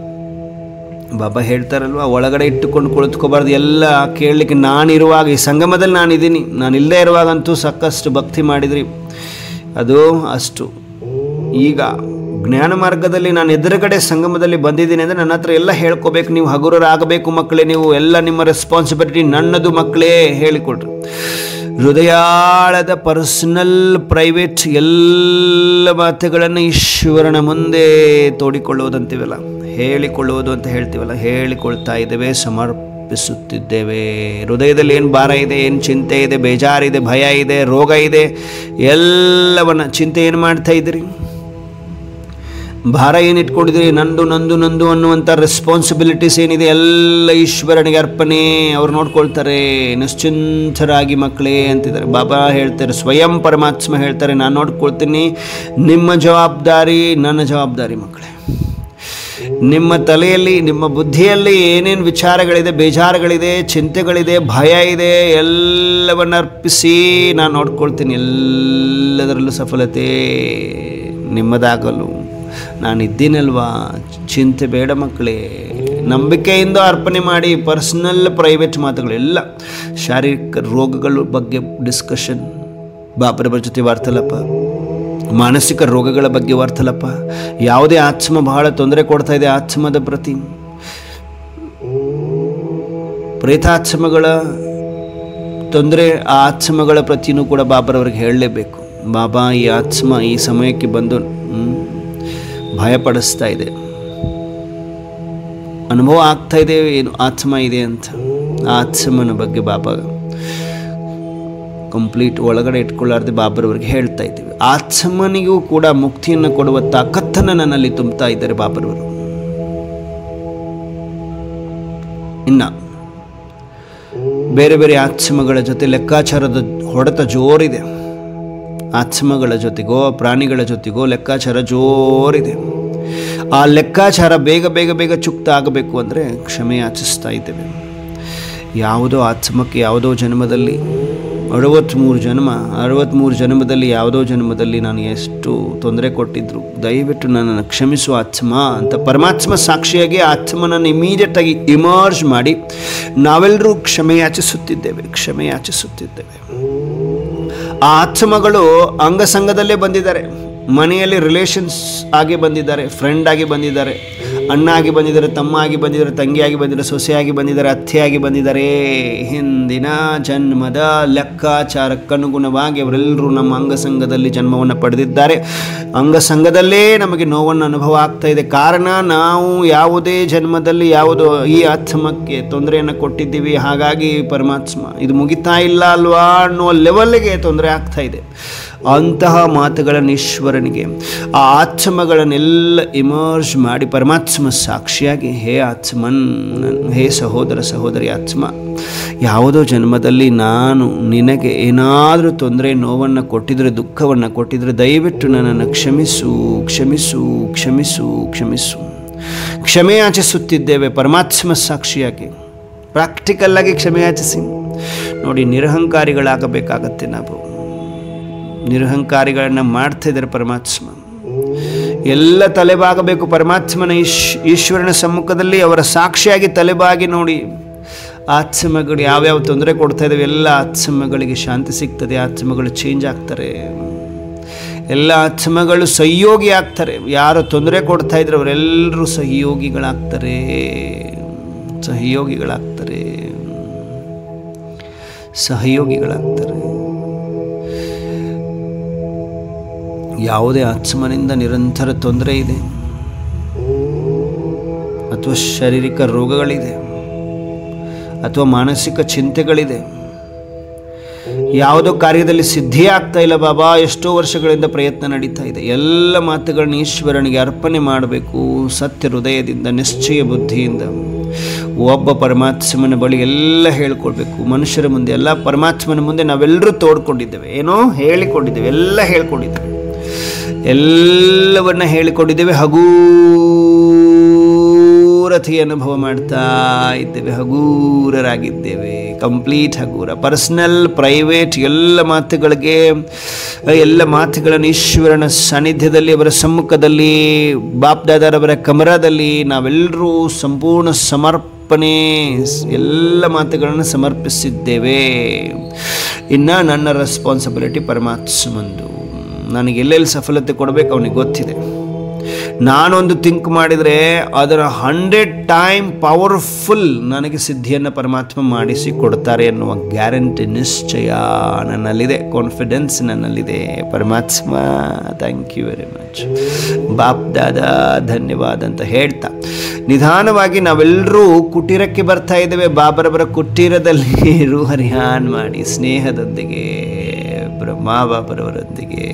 ಬಾಬಾ ಹೇಳ್ತಾರಲ್ವ, ಒಳಗಡೆ ಇಟ್ಟುಕೊಂಡು ಕುಳಿತುಕೋಬಾರ್ದು. ಎಲ್ಲ ಕೇಳಲಿಕ್ಕೆ ನಾನಿರುವಾಗ, ಈ ಸಂಗಮದಲ್ಲಿ ನಾನಿದ್ದೀನಿ, ನಾನು ಇಲ್ಲದೆ ಇರುವಾಗಂತೂ ಸಾಕಷ್ಟು ಭಕ್ತಿ ಮಾಡಿದ್ರಿ, ಅದು ಅಷ್ಟು. ಈಗ ಜ್ಞಾನ ಮಾರ್ಗದಲ್ಲಿ ನಾನು ಎದುರುಗಡೆ ಸಂಗಮದಲ್ಲಿ ಬಂದಿದ್ದೀನಿ ಅಂದರೆ ನನ್ನ ಹತ್ರ ಎಲ್ಲ ಹೇಳ್ಕೋಬೇಕು. ನೀವು ಹಗುರರಾಗಬೇಕು ಮಕ್ಕಳೇ, ನೀವು ಎಲ್ಲ ನಿಮ್ಮ ರೆಸ್ಪಾನ್ಸಿಬಿಲಿಟಿ ನನ್ನದು ಮಕ್ಕಳೇ ಹೇಳಿಕೊಡ್ರಿ. ಹೃದಯಾಳದ ಪರ್ಸನಲ್ ಪ್ರೈವೇಟ್ ಎಲ್ಲ ಮಾತುಗಳನ್ನು ಈಶ್ವರನ ಮುಂದೆ ತೋಡಿಕೊಳ್ಳುವುದಂತೀವಲ್ಲ, ಹೇಳಿಕೊಳ್ಳುವುದು ಅಂತ ಹೇಳ್ತೀವಲ್ಲ, ಹೇಳಿಕೊಳ್ತಾ ಇದ್ದೇವೆ, ಸಮರ್ಪಿಸುತ್ತಿದ್ದೇವೆ. ಹೃದಯದಲ್ಲಿ ಏನು ಭಾರ ಇದೆ, ಏನು ಚಿಂತೆ ಇದೆ, ಬೇಜಾರಿದೆ, ಭಯ ಇದೆ, ರೋಗ ಇದೆ, ಎಲ್ಲವನ್ನ ಚಿಂತೆ ಏನು ಮಾಡ್ತಾ ಇದ್ದೀರಿ, ಭಾರ ಏನು ಇಟ್ಕೊಂಡಿದ್ದೀರಿ, ನಂದು ನಂದು ನಂದು ಅನ್ನುವಂಥ ರೆಸ್ಪಾನ್ಸಿಬಿಲಿಟೀಸ್ ಏನಿದೆ ಎಲ್ಲ ಈಶ್ವರನಿಗೆ ಅರ್ಪಣೆ. ಅವ್ರು ನೋಡ್ಕೊಳ್ತಾರೆ. ನಿಶ್ಚಿಂತರಾಗಿ ಮಕ್ಕಳೇ ಅಂತಿದ್ದಾರೆ ಬಾಬಾ ಹೇಳ್ತಾರೆ. ಸ್ವಯಂ ಪರಮಾತ್ಮ ಹೇಳ್ತಾರೆ, ನಾನು ನೋಡ್ಕೊಳ್ತೀನಿ. ನಿಮ್ಮ ಜವಾಬ್ದಾರಿ ನನ್ನ ಜವಾಬ್ದಾರಿ ಮಕ್ಕಳೇ. ನಿಮ್ಮ ತಲೆಯಲ್ಲಿ ನಿಮ್ಮ ಬುದ್ಧಿಯಲ್ಲಿ ಏನೇನು ವಿಚಾರಗಳಿದೆ, ಬೇಜಾರುಗಳಿದೆ, ಚಿಂತೆಗಳಿದೆ, ಭಯ ಇದೆ, ಎಲ್ಲವನ್ನು ಅರ್ಪಿಸಿ ನಾನು ನೋಡ್ಕೊಳ್ತೀನಿ. ಎಲ್ಲದರಲ್ಲೂ ಸಫಲತೆ ನಿಮ್ಮದಾಗಲು ನಾನಿದ್ದೀನಲ್ವಾ, ಚಿಂತೆ ಬೇಡ ಮಕ್ಕಳೇ. ನಂಬಿಕೆಯಿಂದ ಅರ್ಪಣೆ ಮಾಡಿ. ಪರ್ಸನಲ್ ಪ್ರೈವೇಟ್ ಮಾತುಗಳೆಲ್ಲ, ಶಾರೀರಿಕ ರೋಗಗಳ ಬಗ್ಗೆ ಡಿಸ್ಕಷನ್ ಬಾಬರವರ ಜೊತೆ ವಾರ್ತಾಲಾಪ, ಮಾನಸಿಕ ರೋಗಗಳ ಬಗ್ಗೆ ವಾರ್ತಾಲಾಪ, ಯಾವುದೇ ಆತ್ಮ ಬಹಳ ತೊಂದರೆ ಕೊಡ್ತಾ ಇದೆ ಆತ್ಮದ ಪ್ರತಿ, ಪ್ರೇತಾತ್ಮಗಳ ತೊಂದರೆ, ಆ ಆತ್ಮಗಳ ಪ್ರತಿನೂ ಕೂಡ ಬಾಬರವರಿಗೆ ಹೇಳಲೇಬೇಕು. ಬಾಬಾ, ಈ ಆತ್ಮ ಈ ಸಮಯಕ್ಕೆ ಬಂದು ಭಯಪಡಿಸ್ತಾ ಇದೆ, ಅನುಭವ ಆಗ್ತಾ ಇದೆ, ಏನು ಆತ್ಮ ಇದೆ ಅಂತ. ಆ ಆತ್ಮನ ಬಗ್ಗೆ ಬಾಬಾ ಕಂಪ್ಲೀಟ್ ಒಳಗಡೆ ಇಟ್ಕೊಳ್ಳಾರ್ದೆ ಬಾಬರವರಿಗೆ ಹೇಳ್ತಾ ಇದ್ದೀವಿ. ಆತ್ಮನಿಗೂ ಕೂಡ ಮುಕ್ತಿಯನ್ನು ಕೊಡುವ ತಾಕತ್ತನ್ನು ನನ್ನಲ್ಲಿ ತುಂಬ್ತಾ ಇದ್ದಾರೆ ಬಾಬರವರು. ಇನ್ನು ಬೇರೆ ಬೇರೆ ಆತ್ಮಗಳ ಜೊತೆ ಲೆಕ್ಕಾಚಾರದ ಹೊಡೆತ ಜೋರಿದೆ. ಆತ್ಮಗಳ ಜೊತೆಗೋ ಪ್ರಾಣಿಗಳ ಜೊತೆಗೋ ಲೆಕ್ಕಾಚಾರ ಜೋರಿದೆ. ಆ ಲೆಕ್ಕಾಚಾರ ಬೇಗ ಬೇಗ ಬೇಗ ಚುಕ್ತ ಆಗಬೇಕು ಅಂದರೆ ಕ್ಷಮೆ ಯಾಚಿಸ್ತಾ ಇದ್ದೇವೆ. ಯಾವುದೋ ಆತ್ಮಕ್ಕೆ ಯಾವುದೋ ಜನ್ಮದಲ್ಲಿ 63 ಜನ್ಮದಲ್ಲಿ ಯಾವುದೋ ಜನ್ಮದಲ್ಲಿ ನಾನು ಎಷ್ಟು ತೊಂದರೆ ಕೊಟ್ಟಿದ್ರು, ದಯವಿಟ್ಟು ನನ್ನನ್ನು ಕ್ಷಮಿಸುವ ಆತ್ಮ ಅಂತ ಪರಮಾತ್ಮ ಸಾಕ್ಷಿಯಾಗಿ ಆತ್ಮನನ್ನು ಇಮಿಡಿಯೇಟಾಗಿ ಇಮರ್ಜ್ ಮಾಡಿ ನಾವೆಲ್ಲರೂ ಕ್ಷಮೆ ಯಾಚಿಸುತ್ತಿದ್ದೇವೆ. ಆ ಆತ್ಮಗಳು ಅಂಗಸಂಗದಲ್ಲೇ ಬಂದಿದ್ದಾರೆ, ಮನೆಯಲ್ಲಿ ರಿಲೇಷನ್ಸ್ ಆಗಿ ಬಂದಿದ್ದಾರೆ, ಫ್ರೆಂಡ್ ಆಗಿ ಬಂದಿದ್ದಾರೆ, ಅಣ್ಣ ಆಗಿ ಬಂದಿದ್ದಾರೆ, ತಮ್ಮ ಆಗಿ ಬಂದಿದ್ದಾರೆ, ತಂಗಿಯಾಗಿ ಬಂದಿದ್ದಾರೆ, ಸೊಸೆಯಾಗಿ ಬಂದಿದ್ದಾರೆ, ಅತ್ತೆಯಾಗಿ ಬಂದಿದ್ದಾರೆ. ಹಿಂದಿನ ಜನ್ಮದ ಲೆಕ್ಕಾಚಾರಕ್ಕನುಗುಣವಾಗಿ ಅವರೆಲ್ಲರೂ ನಮ್ಮ ಅಂಗಸಂಗದಲ್ಲಿ ಜನ್ಮವನ್ನು ಪಡೆದಿದ್ದಾರೆ. ಅಂಗಸಂಗದಲ್ಲೇ ನಮಗೆ ನೋವನ್ನು ಅನುಭವ ಆಗ್ತಾ ಇದೆ. ಕಾರಣ ನಾವು ಯಾವುದೇ ಜನ್ಮದಲ್ಲಿ ಯಾವುದೋ ಈ ಆತ್ಮಕ್ಕೆ ತೊಂದರೆಯನ್ನು ಕೊಟ್ಟಿದ್ದೀವಿ. ಹಾಗಾಗಿ ಪರಮಾತ್ಮ ಇದು ಮುಗಿತಾ ಇಲ್ಲ ಅಲ್ವಾ ಅನ್ನುವ ಲೆವೆಲ್ಗೆ ತೊಂದರೆ ಆಗ್ತಾ ಇದೆ. ಅಂತಹ ಮಾತುಗಳನ್ನು ಈಶ್ವರನಿಗೆ ಆ ಆತ್ಮಗಳನ್ನೆಲ್ಲ ಇಮರ್ಜ್ ಮಾಡಿ ಪರಮಾತ್ಮ ಸಾಕ್ಷಿಯಾಗಿ, ಹೇ ಆತ್ಮನ್, ಹೇ ಸಹೋದರ ಸಹೋದರಿ ಆತ್ಮ, ಯಾವುದೋ ಜನ್ಮದಲ್ಲಿ ನಾನು ನಿನಗೆ ಏನಾದರೂ ತೊಂದರೆ ನೋವನ್ನು ಕೊಟ್ಟಿದ್ರೆ, ದುಃಖವನ್ನು ಕೊಟ್ಟಿದ್ರೆ ದಯವಿಟ್ಟು ನನ್ನನ್ನು ಕ್ಷಮಿಸು ಕ್ಷಮಿಸು ಕ್ಷಮಿಸು ಕ್ಷಮಿಸು. ಕ್ಷಮೆ ಯಾಚಿಸುತ್ತಿದ್ದೇವೆ ಪರಮಾತ್ಮ ಸಾಕ್ಷಿಯಾಗಿ. ಪ್ರಾಕ್ಟಿಕಲ್ಲಾಗಿ ಕ್ಷಮೆ ಯಾಚಿಸಿ ನೋಡಿ. ನಿರಹಂಕಾರಿಗಳಾಗಬೇಕಾಗತ್ತೆ ನಾವು. ನಿರಹಂಕಾರಿಗಳನ್ನು ಮಾಡ್ತಾ ಇದ್ದಾರೆ ಪರಮಾತ್ಮ. ಎಲ್ಲ ತಲೆಬಾಗಬೇಕು ಪರಮಾತ್ಮನ ಈಶ್ವರನ ಸಮ್ಮುಖದಲ್ಲಿ. ಅವರ ಸಾಕ್ಷಿಯಾಗಿ ತಲೆಬಾಗಿ ನೋಡಿ. ಆತ್ಮಗಳು ಯಾವ್ಯಾವ ತೊಂದರೆ ಕೊಡ್ತಾ ಇದ್ದಾವೆ ಎಲ್ಲ ಆತ್ಮಗಳಿಗೆ ಶಾಂತಿ ಸಿಗ್ತದೆ. ಆತ್ಮಗಳು ಚೇಂಜ್ ಆಗ್ತಾರೆ. ಎಲ್ಲ ಆತ್ಮಗಳು ಸಹಯೋಗಿ ಆಗ್ತಾರೆ. ಯಾರು ತೊಂದರೆ ಕೊಡ್ತಾ ಇದ್ರೆ ಅವರೆಲ್ಲರೂ ಸಹಯೋಗಿಗಳಾಗ್ತಾರೆ. ಯಾವುದೇ ಆತ್ಮನಿಂದ ನಿರಂತರ ತೊಂದರೆ ಇದೆ ಅಥವಾ ಶಾರೀರಿಕ ರೋಗಗಳಿದೆ ಅಥವಾ ಮಾನಸಿಕ ಚಿಂತೆಗಳಿದೆ, ಯಾವುದೋ ಕಾರ್ಯದಲ್ಲಿ ಸಿದ್ಧಿ ಆಗ್ತಾ ಇಲ್ಲ ಬಾಬಾ, ಎಷ್ಟೋ ವರ್ಷಗಳಿಂದ ಪ್ರಯತ್ನ ನಡೀತಾ ಇದೆ, ಎಲ್ಲ ಮಾತುಗಳನ್ನ ಈಶ್ವರನಿಗೆ ಅರ್ಪಣೆ ಮಾಡಬೇಕು. ಸತ್ಯ ಹೃದಯದಿಂದ, ನಿಶ್ಚಯ ಬುದ್ಧಿಯಿಂದ ಒಬ್ಬ ಪರಮಾತ್ಮನ ಬಳಿ ಎಲ್ಲ ಹೇಳ್ಕೊಳ್ಬೇಕು. ಮನುಷ್ಯರ ಮುಂದೆ ಎಲ್ಲ ಪರಮಾತ್ಮನ ಮುಂದೆ ನಾವೆಲ್ಲರೂ ತೋಡ್ಕೊಂಡಿದ್ದೇವೆ, ಏನೋ ಹೇಳಿಕೊಂಡಿದ್ದೇವೆ, ಎಲ್ಲ ಹೇಳ್ಕೊಂಡಿದ್ದೇವೆ, ಎಲ್ಲವನ್ನ ಹೇಳಿಕೊಂಡಿದ್ದೇವೆ. ಹಗೂರತೆ ಅನುಭವ ಮಾಡ್ತಾ ಇದ್ದೇವೆ, ಹಗೂರರಾಗಿದ್ದೇವೆ, ಕಂಪ್ಲೀಟ್ ಹಗೂರ. ಪರ್ಸನಲ್ ಪ್ರೈವೇಟ್ ಎಲ್ಲ ಮಾತುಗಳನ್ನು ಈಶ್ವರನ ಸಾನ್ನಿಧ್ಯದಲ್ಲಿ, ಅವರ ಸಮ್ಮುಖದಲ್ಲಿ, ಬಾಪ್ದಾದರವರ ಕಮರದಲ್ಲಿ ನಾವೆಲ್ಲರೂ ಸಂಪೂರ್ಣ ಸಮರ್ಪಣೆ ಎಲ್ಲ ಮಾತುಗಳನ್ನು ಸಮರ್ಪಿಸಿದ್ದೇವೆ. ಇನ್ನು ನನ್ನ ರೆಸ್ಪಾನ್ಸಿಬಿಲಿಟಿ ಪರಮಾತ್ಮಂದು. ನನಗೆ ಎಲ್ಲೆಲ್ಲಿ ಸಫಲತೆ ಕೊಡಬೇಕು ಅವನಿಗೆ ಗೊತ್ತಿದೆ. ನಾನೊಂದು ಥಿಂಕ್ ಮಾಡಿದರೆ ಅದರ 100 ಟೈಮ್ ಪವರ್ಫುಲ್ ನನಗೆ ಸಿದ್ಧಿಯನ್ನು ಪರಮಾತ್ಮ ಮಾಡಿಸಿ ಕೊಡ್ತಾರೆ ಎನ್ನುವ ಗ್ಯಾರಂಟಿ, ನಿಶ್ಚಯ ನನ್ನಲ್ಲಿದೆ, ಕಾನ್ಫಿಡೆನ್ಸ್ ನನ್ನಲ್ಲಿದೆ. ಪರಮಾತ್ಮ thank you very much, Baap ದಾದಾ ಧನ್ಯವಾದ ಅಂತ ಹೇಳ್ತಾ ನಿಧಾನವಾಗಿ ನಾವೆಲ್ಲರೂ ಕುಟೀರಕ್ಕೆ ಬರ್ತಾ ಇದ್ದೇವೆ. ಬಾಬರವರ ಕುಟೀರದಲ್ಲಿ ರೂಹರಿಹಾನ್ ಮಾಡಿ ಸ್ನೇಹದೊಂದಿಗೆ ಬ್ರಹ್ಮ ಬಾಬರವರೊಂದಿಗೆ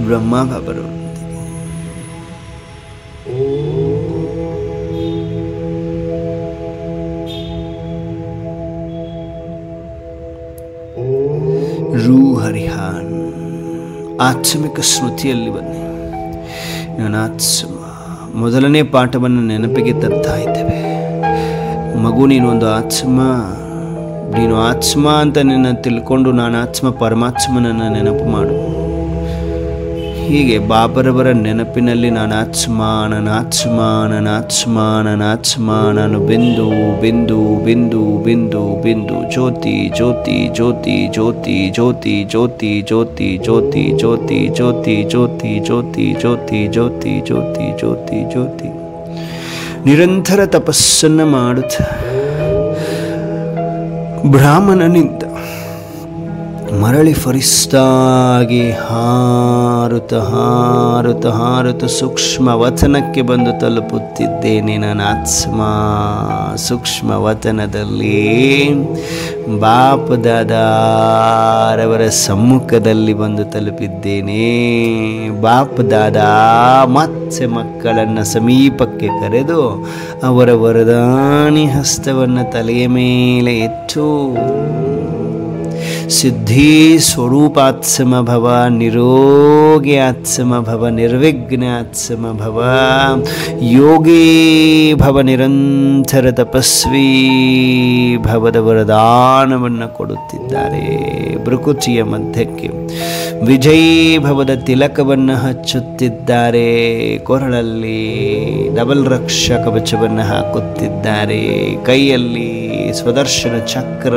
ಬ್ರಹ್ಮ ಬಾಬರವರೊಂದಿಗೆ ರೂಹರಿಹಾನ್ ಆತ್ಮಿಕ ಸ್ಮೃತಿಯಲ್ಲಿ ಬನ್ನಿ. ನಾನು ಆತ್ಮ ಮೊದಲನೇ ಪಾಠವನ್ನು ನೆನಪಿಗೆ ತರ್ತಾ ಇದ್ದೇವೆ. ಮಗು ನೀನೊಂದು ಆತ್ಮ, ನೀನು ಆತ್ಮ ಅಂತ ನಿನ್ನ ತಿಳ್ಕೊಂಡು ನಾನು ಆತ್ಮ ಪರಮಾತ್ಮನನ್ನು ನೆನಪು ಮಾಡು. ಹೀಗೆ ಬಾಬರವರ ನೆನಪಿನಲ್ಲಿ ನಾನು ಆತ್ಮ, ನನ್ನ ಆತ್ಮ, ನನ್ನ ಆತ್ಮ, ನನ್ನ ಆತ್ಮ, ನಾನು ಬಿಂದು ಬಿಂದು ಬಿಂದು ಬಿಂದು ಬಿಂದು ಜ್ಯೋತಿ ಜ್ಯೋತಿ ಜ್ಯೋತಿ ಜ್ಯೋತಿ ಜ್ಯೋತಿ ಜ್ಯೋತಿ ಜ್ಯೋತಿ ಜ್ಯೋತಿ ಜ್ಯೋತಿ ಜ್ಯೋತಿ ಜ್ಯೋತಿ ಜ್ಯೋತಿ ಜ್ಯೋತಿ ಜ್ಯೋತಿ ಜ್ಯೋತಿ ಜ್ಯೋತಿ ಜ್ಯೋತಿ ನಿರಂತರ ತಪಸ್ಸನ್ನು ಮಾಡುತ್ತ ಬ್ರಾಹ್ಮಣನಿಂದ ಮರಳಿ ಫರಿಸ್ತಾಗಿ ಹಾರುತ್ತ ಹಾರುತ್ತ ಹಾರುತ್ತ ಸೂಕ್ಷ್ಮ ವತನಕ್ಕೆ ಬಂದು ತಲುಪುತ್ತಿದ್ದೇನೆ. ನನ್ನ ಆತ್ಮ ಸೂಕ್ಷ್ಮ ವತನದಲ್ಲಿ ಬಾಪ್ ದಾದಾರವರ ಸಮ್ಮುಖದಲ್ಲಿ ಬಂದು ತಲುಪಿದ್ದೇನೆ. ಬಾಪ್ ದಾದಾ ಮತ್ತೆ ಮಕ್ಕಳನ್ನು ಸಮೀಪಕ್ಕೆ ಕರೆದು ಅವರ ವರದಾನಿ ಹಸ್ತವನ್ನು ತಲೆಯ ಮೇಲೆ ಇಟ್ಟು ಸಿದ್ಧಿ ಸ್ವರೂಪಾತ್ಮ ಭವ, ನಿರೋಗಿ ಆತ್ಮ ಭವ, ನಿರ್ವಿಘ್ನ ಆತ್ಮ ಭವ, ಯೋಗಿ ಭವ, ನಿರಂತರ ತಪಸ್ವಿ ಭವದ ವರದಾನವನ್ನು ಕೊಡುತ್ತಿದ್ದಾರೆ. ಭೃಕುಚಿಯ ಮಧ್ಯಕ್ಕೆ ವಿಜಯೀ ಭವದ ತಿಲಕವನ್ನು ಹಚ್ಚುತ್ತಿದ್ದಾರೆ. ಕೊರಳಲ್ಲಿ ಡಬಲ್ ರಕ್ಷ ಕವಚವನ್ನು ಹಾಕುತ್ತಿದ್ದಾರೆ. ಕೈಯಲ್ಲಿ ಸ್ವದರ್ಶನ ಚಕ್ರ.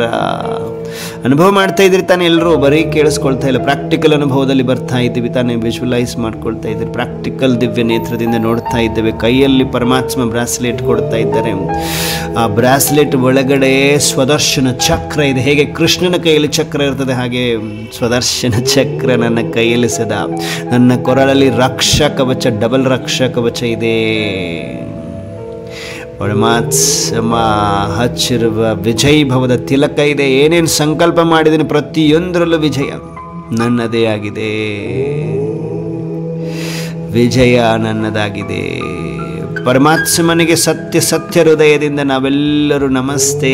ಅನುಭವ ಮಾಡ್ತಾ ಇದ್ರಿ ತಾನೇ ಎಲ್ಲರೂ, ಬರೀ ಕೇಳಿಸ್ಕೊಳ್ತಾ ಇಲ್ಲ, ಪ್ರಾಕ್ಟಿಕಲ್ ಅನುಭವದಲ್ಲಿ ಬರ್ತಾ ಇದ್ದೀವಿ ತಾನೇ, ವಿಜುವಲೈಸ್ ಮಾಡ್ಕೊಳ್ತಾ ಇದ್ದೀರಿ. ಪ್ರಾಕ್ಟಿಕಲ್ ದಿವ್ಯ ನೇತ್ರದಿಂದ ನೋಡ್ತಾ ಇದ್ದೇವೆ. ಕೈಯಲ್ಲಿ ಪರಮಾತ್ಮ ಬ್ರಾಸ್ಲೆಟ್ ಕೊಡ್ತಾ ಇದ್ದಾರೆ. ಆ ಬ್ರಾಸ್ಲೆಟ್ ಒಳಗಡೆ ಸ್ವದರ್ಶನ ಚಕ್ರ ಇದೆ. ಹೇಗೆ ಕೃಷ್ಣನ ಕೈಯಲ್ಲಿ ಚಕ್ರ ಇರ್ತದೆ, ಹಾಗೆ ಸ್ವದರ್ಶನ ಚಕ್ರ ನನ್ನ ಕೈಯಲ್ಲಿ ಸದಾ. ನನ್ನ ಕೊರಳಲ್ಲಿ ರಕ್ಷಾ ಕವಚ, ಡಬಲ್ ರಕ್ಷಾ ಕವಚ ಇದೆ. ಪರಮಾತ್ಮ ಹಚ್ಚಿರುವ ವಿಜಯ್ ಭವದ ತಿಲಕ ಇದೆ. ಏನೇನು ಸಂಕಲ್ಪ ಮಾಡಿದ್ದೀನಿ ಪ್ರತಿಯೊಂದರಲ್ಲೂ ವಿಜಯ ನನ್ನದೇ ಆಗಿದೆ. ವಿಜಯ ನನ್ನದಾಗಿದೆ. ಪರಮಾತ್ಮನಿಗೆ ಸತ್ಯ ಸತ್ಯ ಹೃದಯದಿಂದ ನಾವೆಲ್ಲರೂ ನಮಸ್ತೆ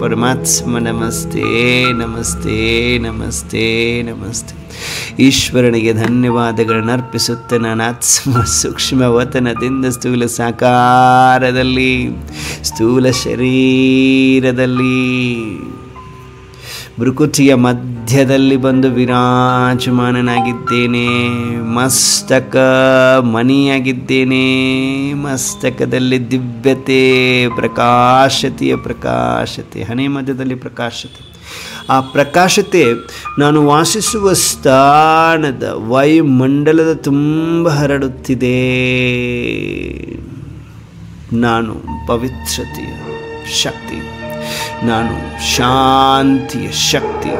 ಪರಮಾತ್ಮ, ನಮಸ್ತೆ ನಮಸ್ತೆ ನಮಸ್ತೆ ನಮಸ್ತೆ. ಈಶ್ವರನಿಗೆ ಧನ್ಯವಾದಗಳನ್ನು ಅರ್ಪಿಸುತ್ತೆ. ನಾನು ಆತ್ಮ ಸೂಕ್ಷ್ಮ ವತನದಿಂದ ಸ್ಥೂಲ ಸಾಕಾರದಲ್ಲಿ, ಸ್ಥೂಲ ಶರೀರದಲ್ಲಿ, ಭೃಕುಟಿಯ ಮಧ್ಯದಲ್ಲಿ ಬಂದು ವಿರಾಜಮಾನನಾಗಿದ್ದೇನೆ. ಮಸ್ತಕ ಮಣಿಯಾಗಿದ್ದೇನೆ. ಮಸ್ತಕದಲ್ಲಿ ದಿವ್ಯತೆ, ಪ್ರಕಾಶತೆಯ ಪ್ರಕಾಶತೆ, ಹಣೆ ಮಧ್ಯದಲ್ಲಿ ಪ್ರಕಾಶತೆ. ಆ ಪ್ರಕಾಶತೆ ನಾನು ವಾಸಿಸುವ ಸ್ಥಾನದ ವಾಯುಮಂಡಲದ ತುಂಬ ಹರಡುತ್ತಿದೆ. ನಾನು ಪವಿತ್ರತೆಯ ಶಕ್ತಿ, ನಾನು ಶಾಂತಿಯ ಶಕ್ತಿ,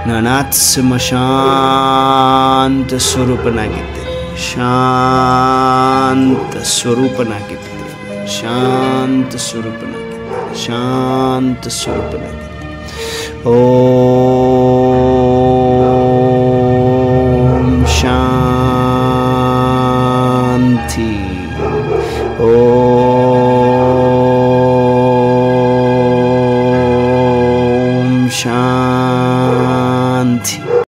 ನಾನು ಆತ್ಮ ಶಾಂತ ಸ್ವರೂಪನಾಗಿದ್ದೇನೆ. ಶಾಂತ ಸ್ವರೂಪನಾಗಿದ್ದೇನೆ. ಶಾಂತ ಸ್ವರೂಪನಾಗಿದ್ದೇನೆ. ಶಾಂತ ಸ್ವರೂಪನಾಗಿದ್ದೇನೆ. ಓ